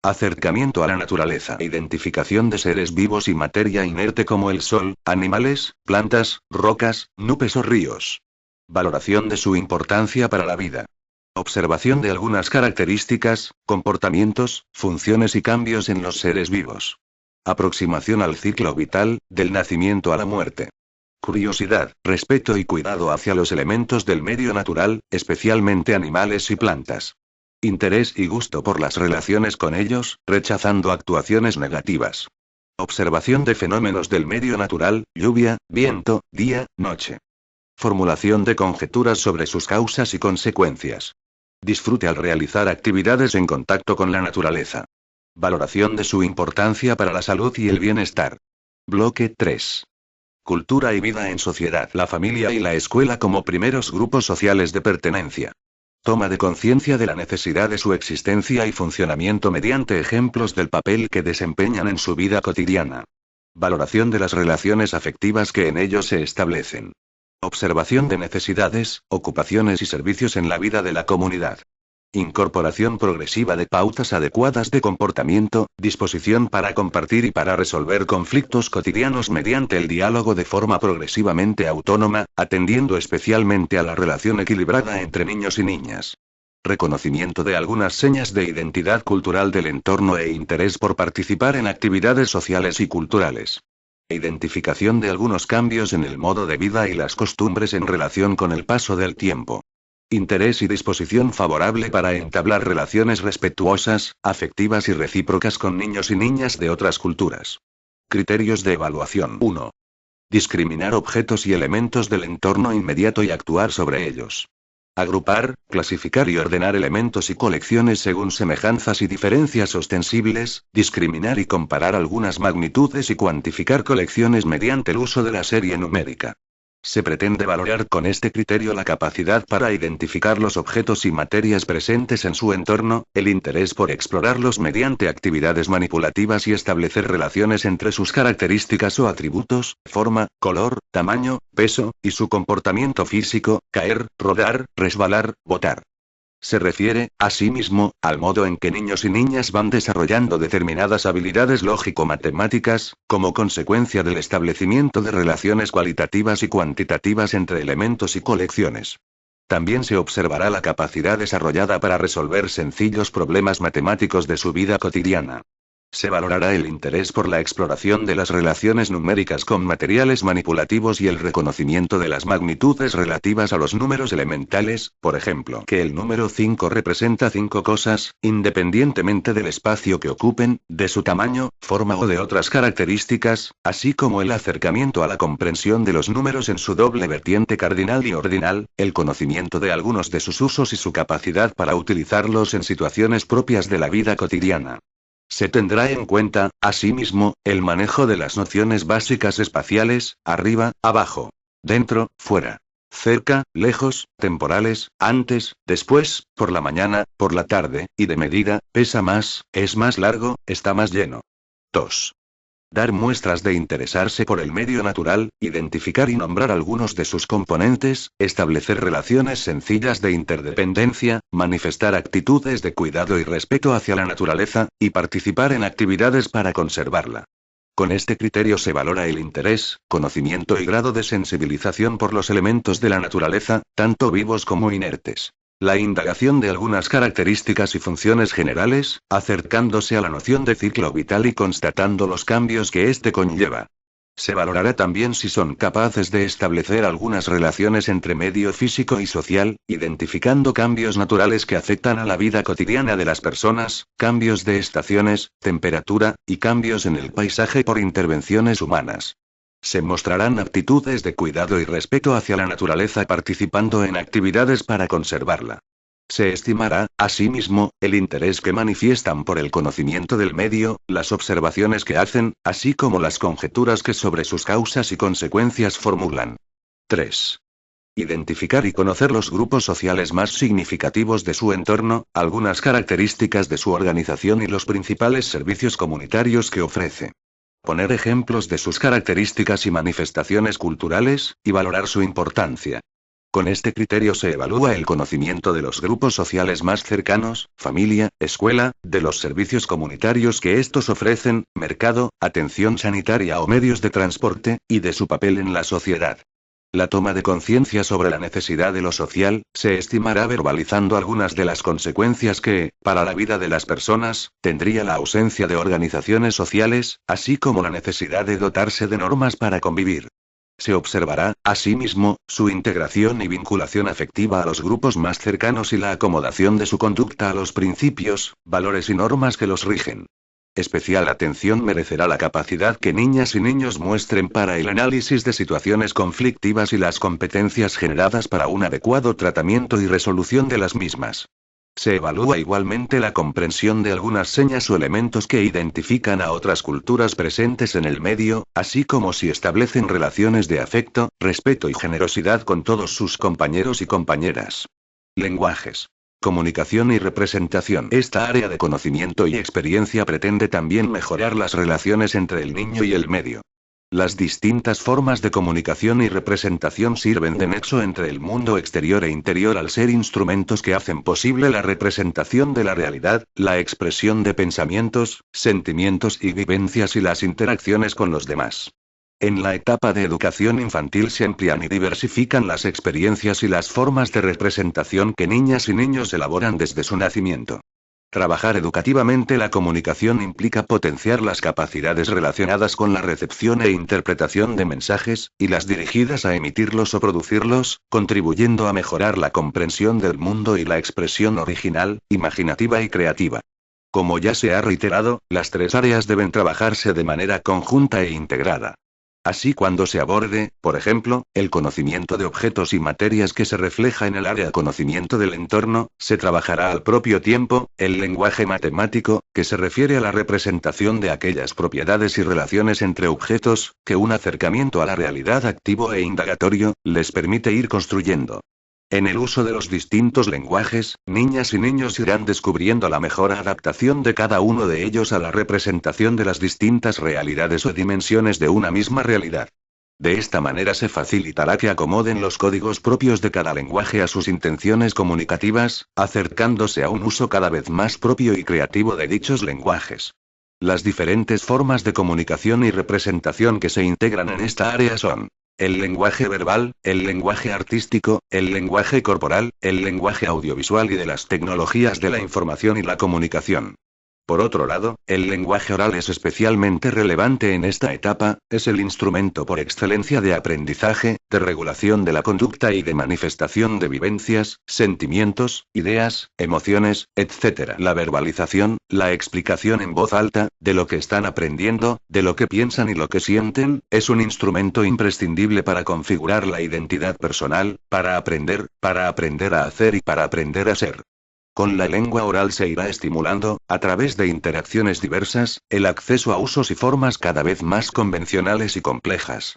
Acercamiento a la naturaleza. Identificación de seres vivos y materia inerte como el sol, animales, plantas, rocas, nubes o ríos. Valoración de su importancia para la vida. Observación de algunas características, comportamientos, funciones y cambios en los seres vivos. Aproximación al ciclo vital, del nacimiento a la muerte. Curiosidad, respeto y cuidado hacia los elementos del medio natural, especialmente animales y plantas. Interés y gusto por las relaciones con ellos, rechazando actuaciones negativas. Observación de fenómenos del medio natural, lluvia, viento, día, noche. Formulación de conjeturas sobre sus causas y consecuencias. Disfrute al realizar actividades en contacto con la naturaleza. Valoración de su importancia para la salud y el bienestar. Bloque 3. Cultura y vida en sociedad. La familia y la escuela como primeros grupos sociales de pertenencia. Toma de conciencia de la necesidad de su existencia y funcionamiento mediante ejemplos del papel que desempeñan en su vida cotidiana. Valoración de las relaciones afectivas que en ellos se establecen. Observación de necesidades, ocupaciones y servicios en la vida de la comunidad. Incorporación progresiva de pautas adecuadas de comportamiento, disposición para compartir y para resolver conflictos cotidianos mediante el diálogo de forma progresivamente autónoma, atendiendo especialmente a la relación equilibrada entre niños y niñas. Reconocimiento de algunas señas de identidad cultural del entorno e interés por participar en actividades sociales y culturales. Identificación de algunos cambios en el modo de vida y las costumbres en relación con el paso del tiempo. Interés y disposición favorable para entablar relaciones respetuosas, afectivas y recíprocas con niños y niñas de otras culturas. Criterios de evaluación. 1. Discriminar objetos y elementos del entorno inmediato y actuar sobre ellos. Agrupar, clasificar y ordenar elementos y colecciones según semejanzas y diferencias ostensibles, discriminar y comparar algunas magnitudes y cuantificar colecciones mediante el uso de la serie numérica. Se pretende valorar con este criterio la capacidad para identificar los objetos y materias presentes en su entorno, el interés por explorarlos mediante actividades manipulativas y establecer relaciones entre sus características o atributos, forma, color, tamaño, peso, y su comportamiento físico, caer, rodar, resbalar, botar. Se refiere, asimismo, al modo en que niños y niñas van desarrollando determinadas habilidades lógico-matemáticas, como consecuencia del establecimiento de relaciones cualitativas y cuantitativas entre elementos y colecciones. También se observará la capacidad desarrollada para resolver sencillos problemas matemáticos de su vida cotidiana. Se valorará el interés por la exploración de las relaciones numéricas con materiales manipulativos y el reconocimiento de las magnitudes relativas a los números elementales, por ejemplo, que el número 5 representa 5 cosas, independientemente del espacio que ocupen, de su tamaño, forma o de otras características, así como el acercamiento a la comprensión de los números en su doble vertiente cardinal y ordinal, el conocimiento de algunos de sus usos y su capacidad para utilizarlos en situaciones propias de la vida cotidiana. Se tendrá en cuenta, asimismo, el manejo de las nociones básicas espaciales, arriba, abajo, dentro, fuera, cerca, lejos, temporales, antes, después, por la mañana, por la tarde, y de medida, pesa más, es más largo, está más lleno. 2. Dar muestras de interesarse por el medio natural, identificar y nombrar algunos de sus componentes, establecer relaciones sencillas de interdependencia, manifestar actitudes de cuidado y respeto hacia la naturaleza, y participar en actividades para conservarla. Con este criterio se valora el interés, conocimiento y grado de sensibilización por los elementos de la naturaleza, tanto vivos como inertes. La indagación de algunas características y funciones generales, acercándose a la noción de ciclo vital y constatando los cambios que éste conlleva. Se valorará también si son capaces de establecer algunas relaciones entre medio físico y social, identificando cambios naturales que afectan a la vida cotidiana de las personas, cambios de estaciones, temperatura, y cambios en el paisaje por intervenciones humanas. Se mostrarán aptitudes de cuidado y respeto hacia la naturaleza participando en actividades para conservarla. Se estimará, asimismo, el interés que manifiestan por el conocimiento del medio, las observaciones que hacen, así como las conjeturas que sobre sus causas y consecuencias formulan. 3. Identificar y conocer los grupos sociales más significativos de su entorno, algunas características de su organización y los principales servicios comunitarios que ofrece. Poner ejemplos de sus características y manifestaciones culturales, y valorar su importancia. Con este criterio se evalúa el conocimiento de los grupos sociales más cercanos, familia, escuela, de los servicios comunitarios que estos ofrecen, mercado, atención sanitaria o medios de transporte, y de su papel en la sociedad. La toma de conciencia sobre la necesidad de lo social, se estimará verbalizando algunas de las consecuencias que, para la vida de las personas, tendría la ausencia de organizaciones sociales, así como la necesidad de dotarse de normas para convivir. Se observará, asimismo, su integración y vinculación afectiva a los grupos más cercanos y la acomodación de su conducta a los principios, valores y normas que los rigen. Especial atención merecerá la capacidad que niñas y niños muestren para el análisis de situaciones conflictivas y las competencias generadas para un adecuado tratamiento y resolución de las mismas. Se evalúa igualmente la comprensión de algunas señas o elementos que identifican a otras culturas presentes en el medio, así como si establecen relaciones de afecto, respeto y generosidad con todos sus compañeros y compañeras. Lenguajes. Comunicación y representación. Esta área de conocimiento y experiencia pretende también mejorar las relaciones entre el niño y el medio. Las distintas formas de comunicación y representación sirven de nexo entre el mundo exterior e interior al ser instrumentos que hacen posible la representación de la realidad, la expresión de pensamientos, sentimientos y vivencias y las interacciones con los demás. En la etapa de educación infantil se amplían y diversifican las experiencias y las formas de representación que niñas y niños elaboran desde su nacimiento. Trabajar educativamente la comunicación implica potenciar las capacidades relacionadas con la recepción e interpretación de mensajes, y las dirigidas a emitirlos o producirlos, contribuyendo a mejorar la comprensión del mundo y la expresión original, imaginativa y creativa. Como ya se ha reiterado, las tres áreas deben trabajarse de manera conjunta e integrada. Así, cuando se aborde, por ejemplo, el conocimiento de objetos y materias que se refleja en el área conocimiento del entorno, se trabajará al propio tiempo el lenguaje matemático, que se refiere a la representación de aquellas propiedades y relaciones entre objetos, que un acercamiento a la realidad activo e indagatorio, les permite ir construyendo. En el uso de los distintos lenguajes, niñas y niños irán descubriendo la mejor adaptación de cada uno de ellos a la representación de las distintas realidades o dimensiones de una misma realidad. De esta manera se facilitará que acomoden los códigos propios de cada lenguaje a sus intenciones comunicativas, acercándose a un uso cada vez más propio y creativo de dichos lenguajes. Las diferentes formas de comunicación y representación que se integran en esta área son: el lenguaje verbal, el lenguaje artístico, el lenguaje corporal, el lenguaje audiovisual y de las tecnologías de la información y la comunicación. Por otro lado, el lenguaje oral es especialmente relevante en esta etapa, es el instrumento por excelencia de aprendizaje, de regulación de la conducta y de manifestación de vivencias, sentimientos, ideas, emociones, etc. La verbalización, la explicación en voz alta, de lo que están aprendiendo, de lo que piensan y lo que sienten, es un instrumento imprescindible para configurar la identidad personal, para aprender a hacer y para aprender a ser. Con la lengua oral se irá estimulando, a través de interacciones diversas, el acceso a usos y formas cada vez más convencionales y complejas.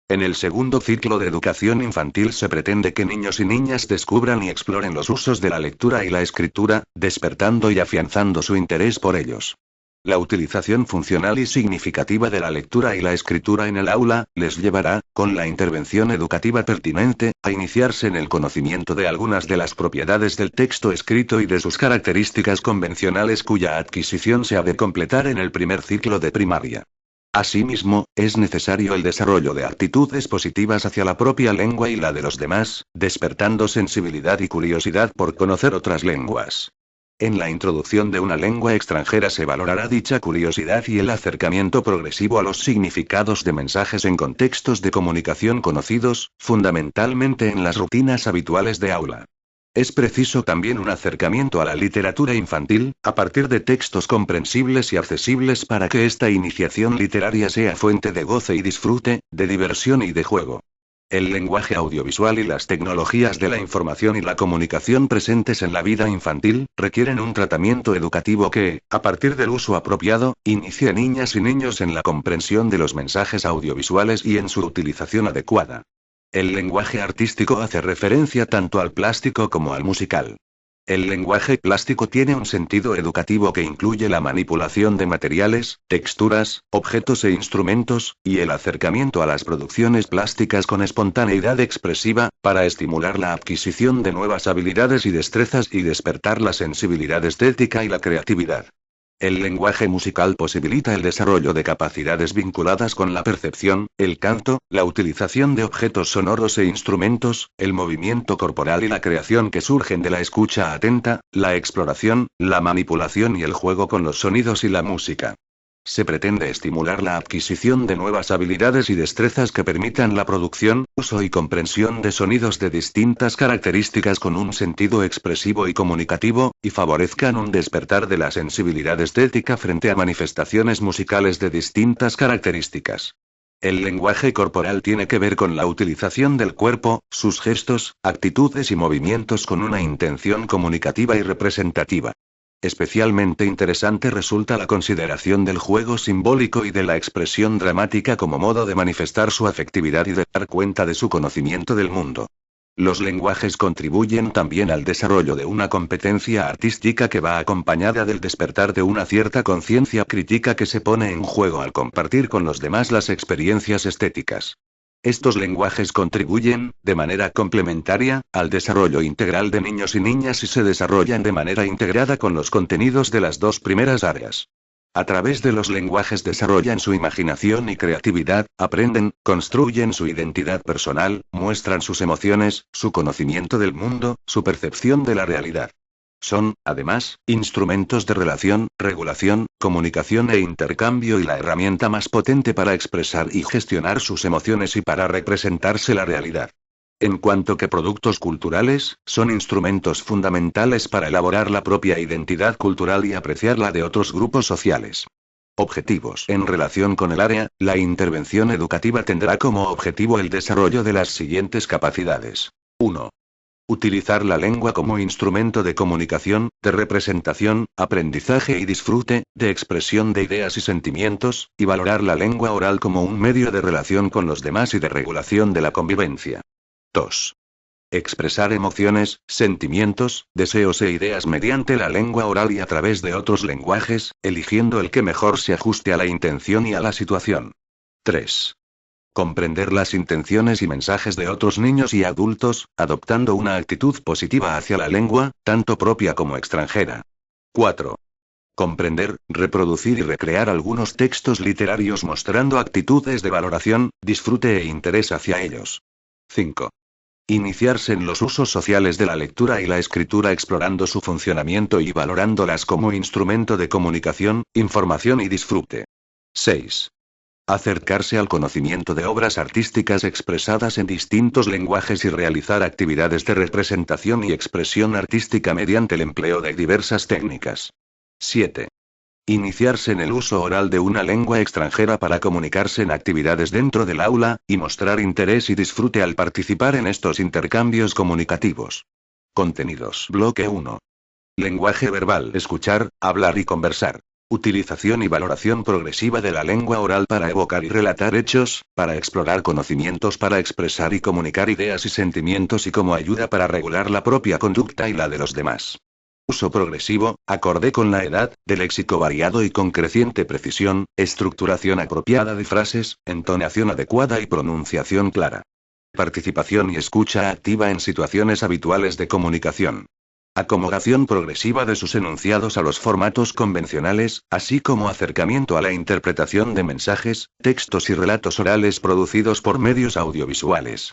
En el segundo ciclo de educación infantil se pretende que niños y niñas descubran y exploren los usos de la lectura y la escritura, despertando y afianzando su interés por ellos. La utilización funcional y significativa de la lectura y la escritura en el aula, les llevará, con la intervención educativa pertinente, a iniciarse en el conocimiento de algunas de las propiedades del texto escrito y de sus características convencionales cuya adquisición se ha de completar en el primer ciclo de primaria. Asimismo, es necesario el desarrollo de actitudes positivas hacia la propia lengua y la de los demás, despertando sensibilidad y curiosidad por conocer otras lenguas. En la introducción de una lengua extranjera se valorará dicha curiosidad y el acercamiento progresivo a los significados de mensajes en contextos de comunicación conocidos, fundamentalmente en las rutinas habituales de aula. Es preciso también un acercamiento a la literatura infantil, a partir de textos comprensibles y accesibles para que esta iniciación literaria sea fuente de goce y disfrute, de diversión y de juego. El lenguaje audiovisual y las tecnologías de la información y la comunicación presentes en la vida infantil, requieren un tratamiento educativo que, a partir del uso apropiado, inicie a niñas y niños en la comprensión de los mensajes audiovisuales y en su utilización adecuada. El lenguaje artístico hace referencia tanto al plástico como al musical. El lenguaje plástico tiene un sentido educativo que incluye la manipulación de materiales, texturas, objetos e instrumentos, y el acercamiento a las producciones plásticas con espontaneidad expresiva, para estimular la adquisición de nuevas habilidades y destrezas y despertar la sensibilidad estética y la creatividad. El lenguaje musical posibilita el desarrollo de capacidades vinculadas con la percepción, el canto, la utilización de objetos sonoros e instrumentos, el movimiento corporal y la creación que surgen de la escucha atenta, la exploración, la manipulación y el juego con los sonidos y la música. Se pretende estimular la adquisición de nuevas habilidades y destrezas que permitan la producción, uso y comprensión de sonidos de distintas características con un sentido expresivo y comunicativo, y favorezcan un despertar de la sensibilidad estética frente a manifestaciones musicales de distintas características. El lenguaje corporal tiene que ver con la utilización del cuerpo, sus gestos, actitudes y movimientos con una intención comunicativa y representativa. Especialmente interesante resulta la consideración del juego simbólico y de la expresión dramática como modo de manifestar su afectividad y de dar cuenta de su conocimiento del mundo. Los lenguajes contribuyen también al desarrollo de una competencia artística que va acompañada del despertar de una cierta conciencia crítica que se pone en juego al compartir con los demás las experiencias estéticas. Estos lenguajes contribuyen, de manera complementaria, al desarrollo integral de niños y niñas y se desarrollan de manera integrada con los contenidos de las dos primeras áreas. A través de los lenguajes desarrollan su imaginación y creatividad, aprenden, construyen su identidad personal, muestran sus emociones, su conocimiento del mundo, su percepción de la realidad. Son, además, instrumentos de relación, regulación, comunicación e intercambio y la herramienta más potente para expresar y gestionar sus emociones y para representarse la realidad. En cuanto que productos culturales, son instrumentos fundamentales para elaborar la propia identidad cultural y apreciar la de otros grupos sociales. Objetivos. En relación con el área, la intervención educativa tendrá como objetivo el desarrollo de las siguientes capacidades. 1. Utilizar la lengua como instrumento de comunicación, de representación, aprendizaje y disfrute, de expresión de ideas y sentimientos, y valorar la lengua oral como un medio de relación con los demás y de regulación de la convivencia. 2. Expresar emociones, sentimientos, deseos e ideas mediante la lengua oral y a través de otros lenguajes, eligiendo el que mejor se ajuste a la intención y a la situación. 3. Comprender las intenciones y mensajes de otros niños y adultos, adoptando una actitud positiva hacia la lengua, tanto propia como extranjera. 4. Comprender, reproducir y recrear algunos textos literarios mostrando actitudes de valoración, disfrute e interés hacia ellos. 5. Iniciarse en los usos sociales de la lectura y la escritura explorando su funcionamiento y valorándolas como instrumento de comunicación, información y disfrute. 6. Acercarse al conocimiento de obras artísticas expresadas en distintos lenguajes y realizar actividades de representación y expresión artística mediante el empleo de diversas técnicas. 7. Iniciarse en el uso oral de una lengua extranjera para comunicarse en actividades dentro del aula, y mostrar interés y disfrute al participar en estos intercambios comunicativos. Contenidos. Bloque 1. Lenguaje verbal. Escuchar, hablar y conversar. Utilización y valoración progresiva de la lengua oral para evocar y relatar hechos, para explorar conocimientos, para expresar y comunicar ideas y sentimientos y como ayuda para regular la propia conducta y la de los demás. Uso progresivo, acorde con la edad, de léxico variado y con creciente precisión, estructuración apropiada de frases, entonación adecuada y pronunciación clara. Participación y escucha activa en situaciones habituales de comunicación. Acomodación progresiva de sus enunciados a los formatos convencionales, así como acercamiento a la interpretación de mensajes, textos y relatos orales producidos por medios audiovisuales.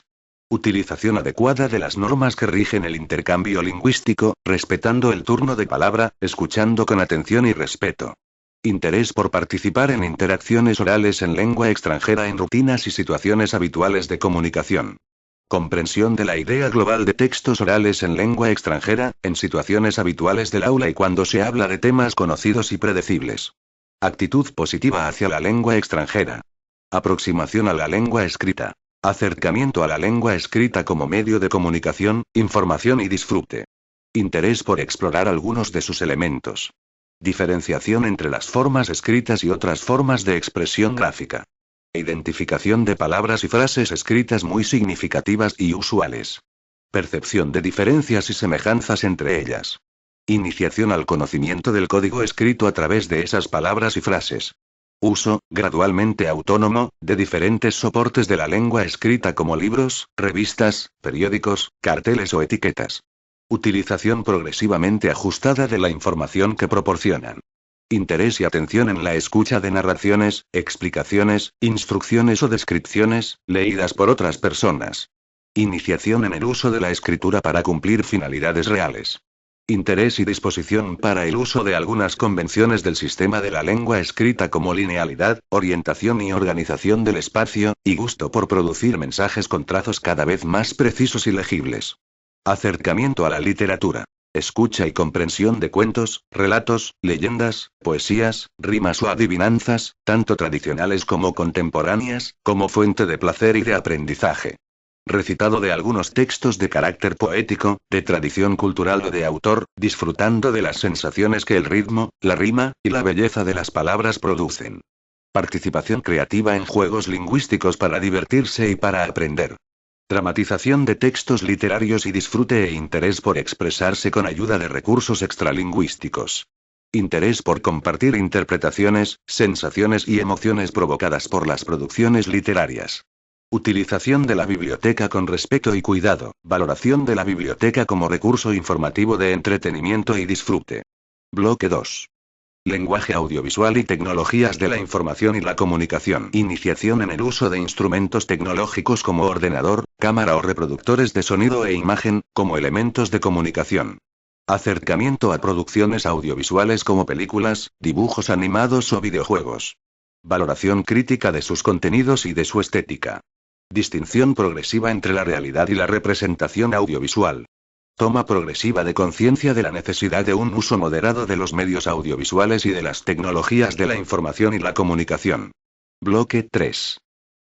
Utilización adecuada de las normas que rigen el intercambio lingüístico, respetando el turno de palabra, escuchando con atención y respeto. Interés por participar en interacciones orales en lengua extranjera en rutinas y situaciones habituales de comunicación. Comprensión de la idea global de textos orales en lengua extranjera, en situaciones habituales del aula y cuando se habla de temas conocidos y predecibles. Actitud positiva hacia la lengua extranjera. Aproximación a la lengua escrita. Acercamiento a la lengua escrita como medio de comunicación, información y disfrute. Interés por explorar algunos de sus elementos. Diferenciación entre las formas escritas y otras formas de expresión gráfica. Identificación de palabras y frases escritas muy significativas y usuales. Percepción de diferencias y semejanzas entre ellas. Iniciación al conocimiento del código escrito a través de esas palabras y frases. Uso, gradualmente autónomo, de diferentes soportes de la lengua escrita como libros, revistas, periódicos, carteles o etiquetas. Utilización progresivamente ajustada de la información que proporcionan. Interés y atención en la escucha de narraciones, explicaciones, instrucciones o descripciones, leídas por otras personas. Iniciación en el uso de la escritura para cumplir finalidades reales. Interés y disposición para el uso de algunas convenciones del sistema de la lengua escrita como linealidad, orientación y organización del espacio, y gusto por producir mensajes con trazos cada vez más precisos y legibles. Acercamiento a la literatura. Escucha y comprensión de cuentos, relatos, leyendas, poesías, rimas o adivinanzas, tanto tradicionales como contemporáneas, como fuente de placer y de aprendizaje. Recitado de algunos textos de carácter poético, de tradición cultural o de autor, disfrutando de las sensaciones que el ritmo, la rima, y la belleza de las palabras producen. Participación creativa en juegos lingüísticos para divertirse y para aprender. Dramatización de textos literarios y disfrute e interés por expresarse con ayuda de recursos extralingüísticos. Interés por compartir interpretaciones, sensaciones y emociones provocadas por las producciones literarias. Utilización de la biblioteca con respeto y cuidado, valoración de la biblioteca como recurso informativo de entretenimiento y disfrute. Bloque 2. Lenguaje audiovisual y tecnologías de la información y la comunicación. Iniciación en el uso de instrumentos tecnológicos como ordenador, cámara o reproductores de sonido e imagen, como elementos de comunicación. Acercamiento a producciones audiovisuales como películas, dibujos animados o videojuegos. Valoración crítica de sus contenidos y de su estética. Distinción progresiva entre la realidad y la representación audiovisual. Toma progresiva de conciencia de la necesidad de un uso moderado de los medios audiovisuales y de las tecnologías de la información y la comunicación. Bloque 3.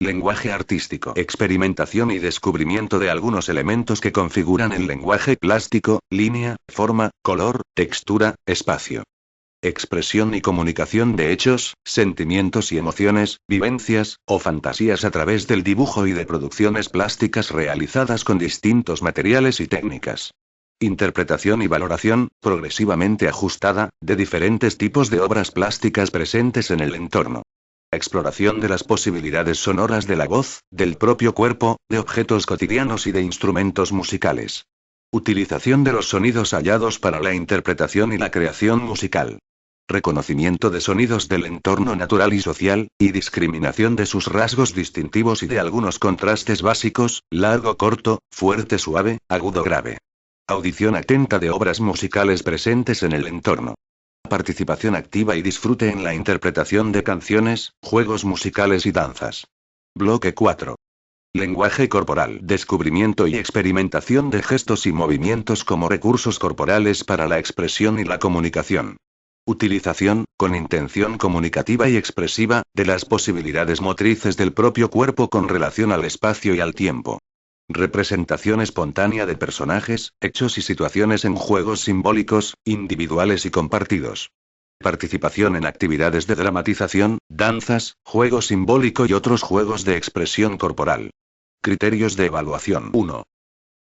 Lenguaje artístico. Experimentación y descubrimiento de algunos elementos que configuran el lenguaje: plástico, línea, forma, color, textura, espacio. Expresión y comunicación de hechos, sentimientos y emociones, vivencias, o fantasías a través del dibujo y de producciones plásticas realizadas con distintos materiales y técnicas. Interpretación y valoración, progresivamente ajustada, de diferentes tipos de obras plásticas presentes en el entorno. Exploración de las posibilidades sonoras de la voz, del propio cuerpo, de objetos cotidianos y de instrumentos musicales. Utilización de los sonidos hallados para la interpretación y la creación musical. Reconocimiento de sonidos del entorno natural y social, y discriminación de sus rasgos distintivos y de algunos contrastes básicos: largo corto, fuerte suave, agudo grave. Audición atenta de obras musicales presentes en el entorno. Participación activa y disfrute en la interpretación de canciones, juegos musicales y danzas. Bloque 4. Lenguaje corporal. Descubrimiento y experimentación de gestos y movimientos como recursos corporales para la expresión y la comunicación. Utilización, con intención comunicativa y expresiva, de las posibilidades motrices del propio cuerpo con relación al espacio y al tiempo. Representación espontánea de personajes, hechos y situaciones en juegos simbólicos, individuales y compartidos. Participación en actividades de dramatización, danzas, juego simbólico y otros juegos de expresión corporal. Criterios de evaluación. 1.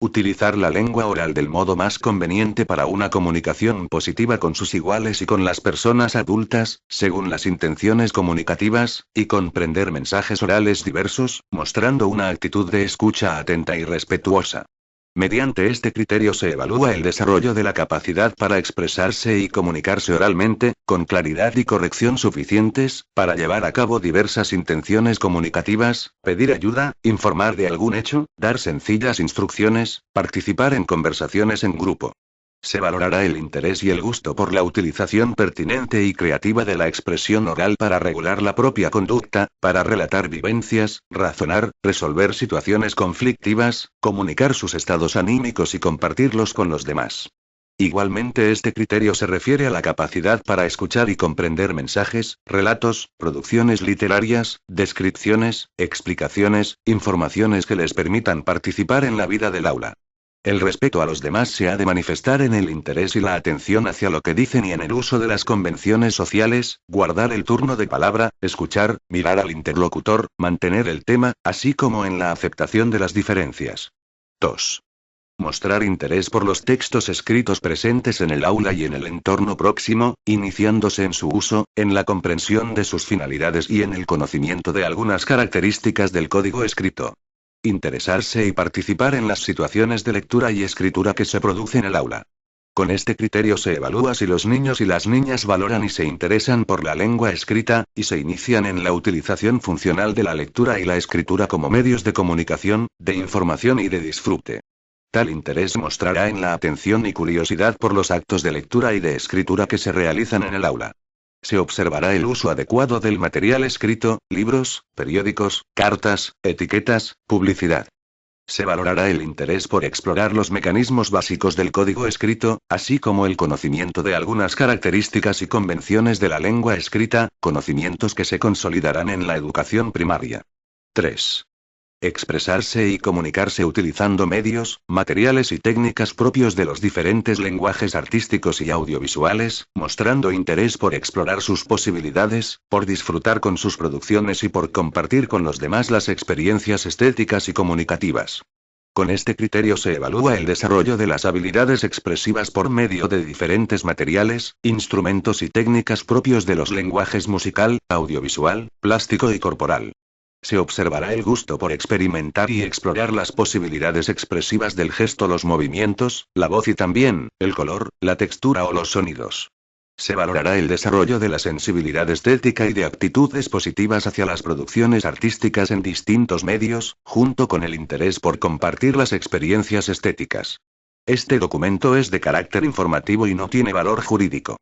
Utilizar la lengua oral del modo más conveniente para una comunicación positiva con sus iguales y con las personas adultas, según las intenciones comunicativas, y comprender mensajes orales diversos, mostrando una actitud de escucha atenta y respetuosa. Mediante este criterio se evalúa el desarrollo de la capacidad para expresarse y comunicarse oralmente, con claridad y corrección suficientes, para llevar a cabo diversas intenciones comunicativas, pedir ayuda, informar de algún hecho, dar sencillas instrucciones, participar en conversaciones en grupo. Se valorará el interés y el gusto por la utilización pertinente y creativa de la expresión oral para regular la propia conducta, para relatar vivencias, razonar, resolver situaciones conflictivas, comunicar sus estados anímicos y compartirlos con los demás. Igualmente este criterio se refiere a la capacidad para escuchar y comprender mensajes, relatos, producciones literarias, descripciones, explicaciones, informaciones que les permitan participar en la vida del aula. El respeto a los demás se ha de manifestar en el interés y la atención hacia lo que dicen y en el uso de las convenciones sociales, guardar el turno de palabra, escuchar, mirar al interlocutor, mantener el tema, así como en la aceptación de las diferencias. 2. Mostrar interés por los textos escritos presentes en el aula y en el entorno próximo, iniciándose en su uso, en la comprensión de sus finalidades y en el conocimiento de algunas características del código escrito. Interesarse y participar en las situaciones de lectura y escritura que se producen en el aula. Con este criterio se evalúa si los niños y las niñas valoran y se interesan por la lengua escrita, y se inician en la utilización funcional de la lectura y la escritura como medios de comunicación, de información y de disfrute. Tal interés mostrará en la atención y curiosidad por los actos de lectura y de escritura que se realizan en el aula. Se observará el uso adecuado del material escrito, libros, periódicos, cartas, etiquetas, publicidad. Se valorará el interés por explorar los mecanismos básicos del código escrito, así como el conocimiento de algunas características y convenciones de la lengua escrita, conocimientos que se consolidarán en la educación primaria. 3. Expresarse y comunicarse utilizando medios, materiales y técnicas propios de los diferentes lenguajes artísticos y audiovisuales, mostrando interés por explorar sus posibilidades, por disfrutar con sus producciones y por compartir con los demás las experiencias estéticas y comunicativas. Con este criterio se evalúa el desarrollo de las habilidades expresivas por medio de diferentes materiales, instrumentos y técnicas propios de los lenguajes musical, audiovisual, plástico y corporal. Se observará el gusto por experimentar y explorar las posibilidades expresivas del gesto, los movimientos, la voz y también, el color, la textura o los sonidos. Se valorará el desarrollo de la sensibilidad estética y de actitudes positivas hacia las producciones artísticas en distintos medios, junto con el interés por compartir las experiencias estéticas. Este documento es de carácter informativo y no tiene valor jurídico.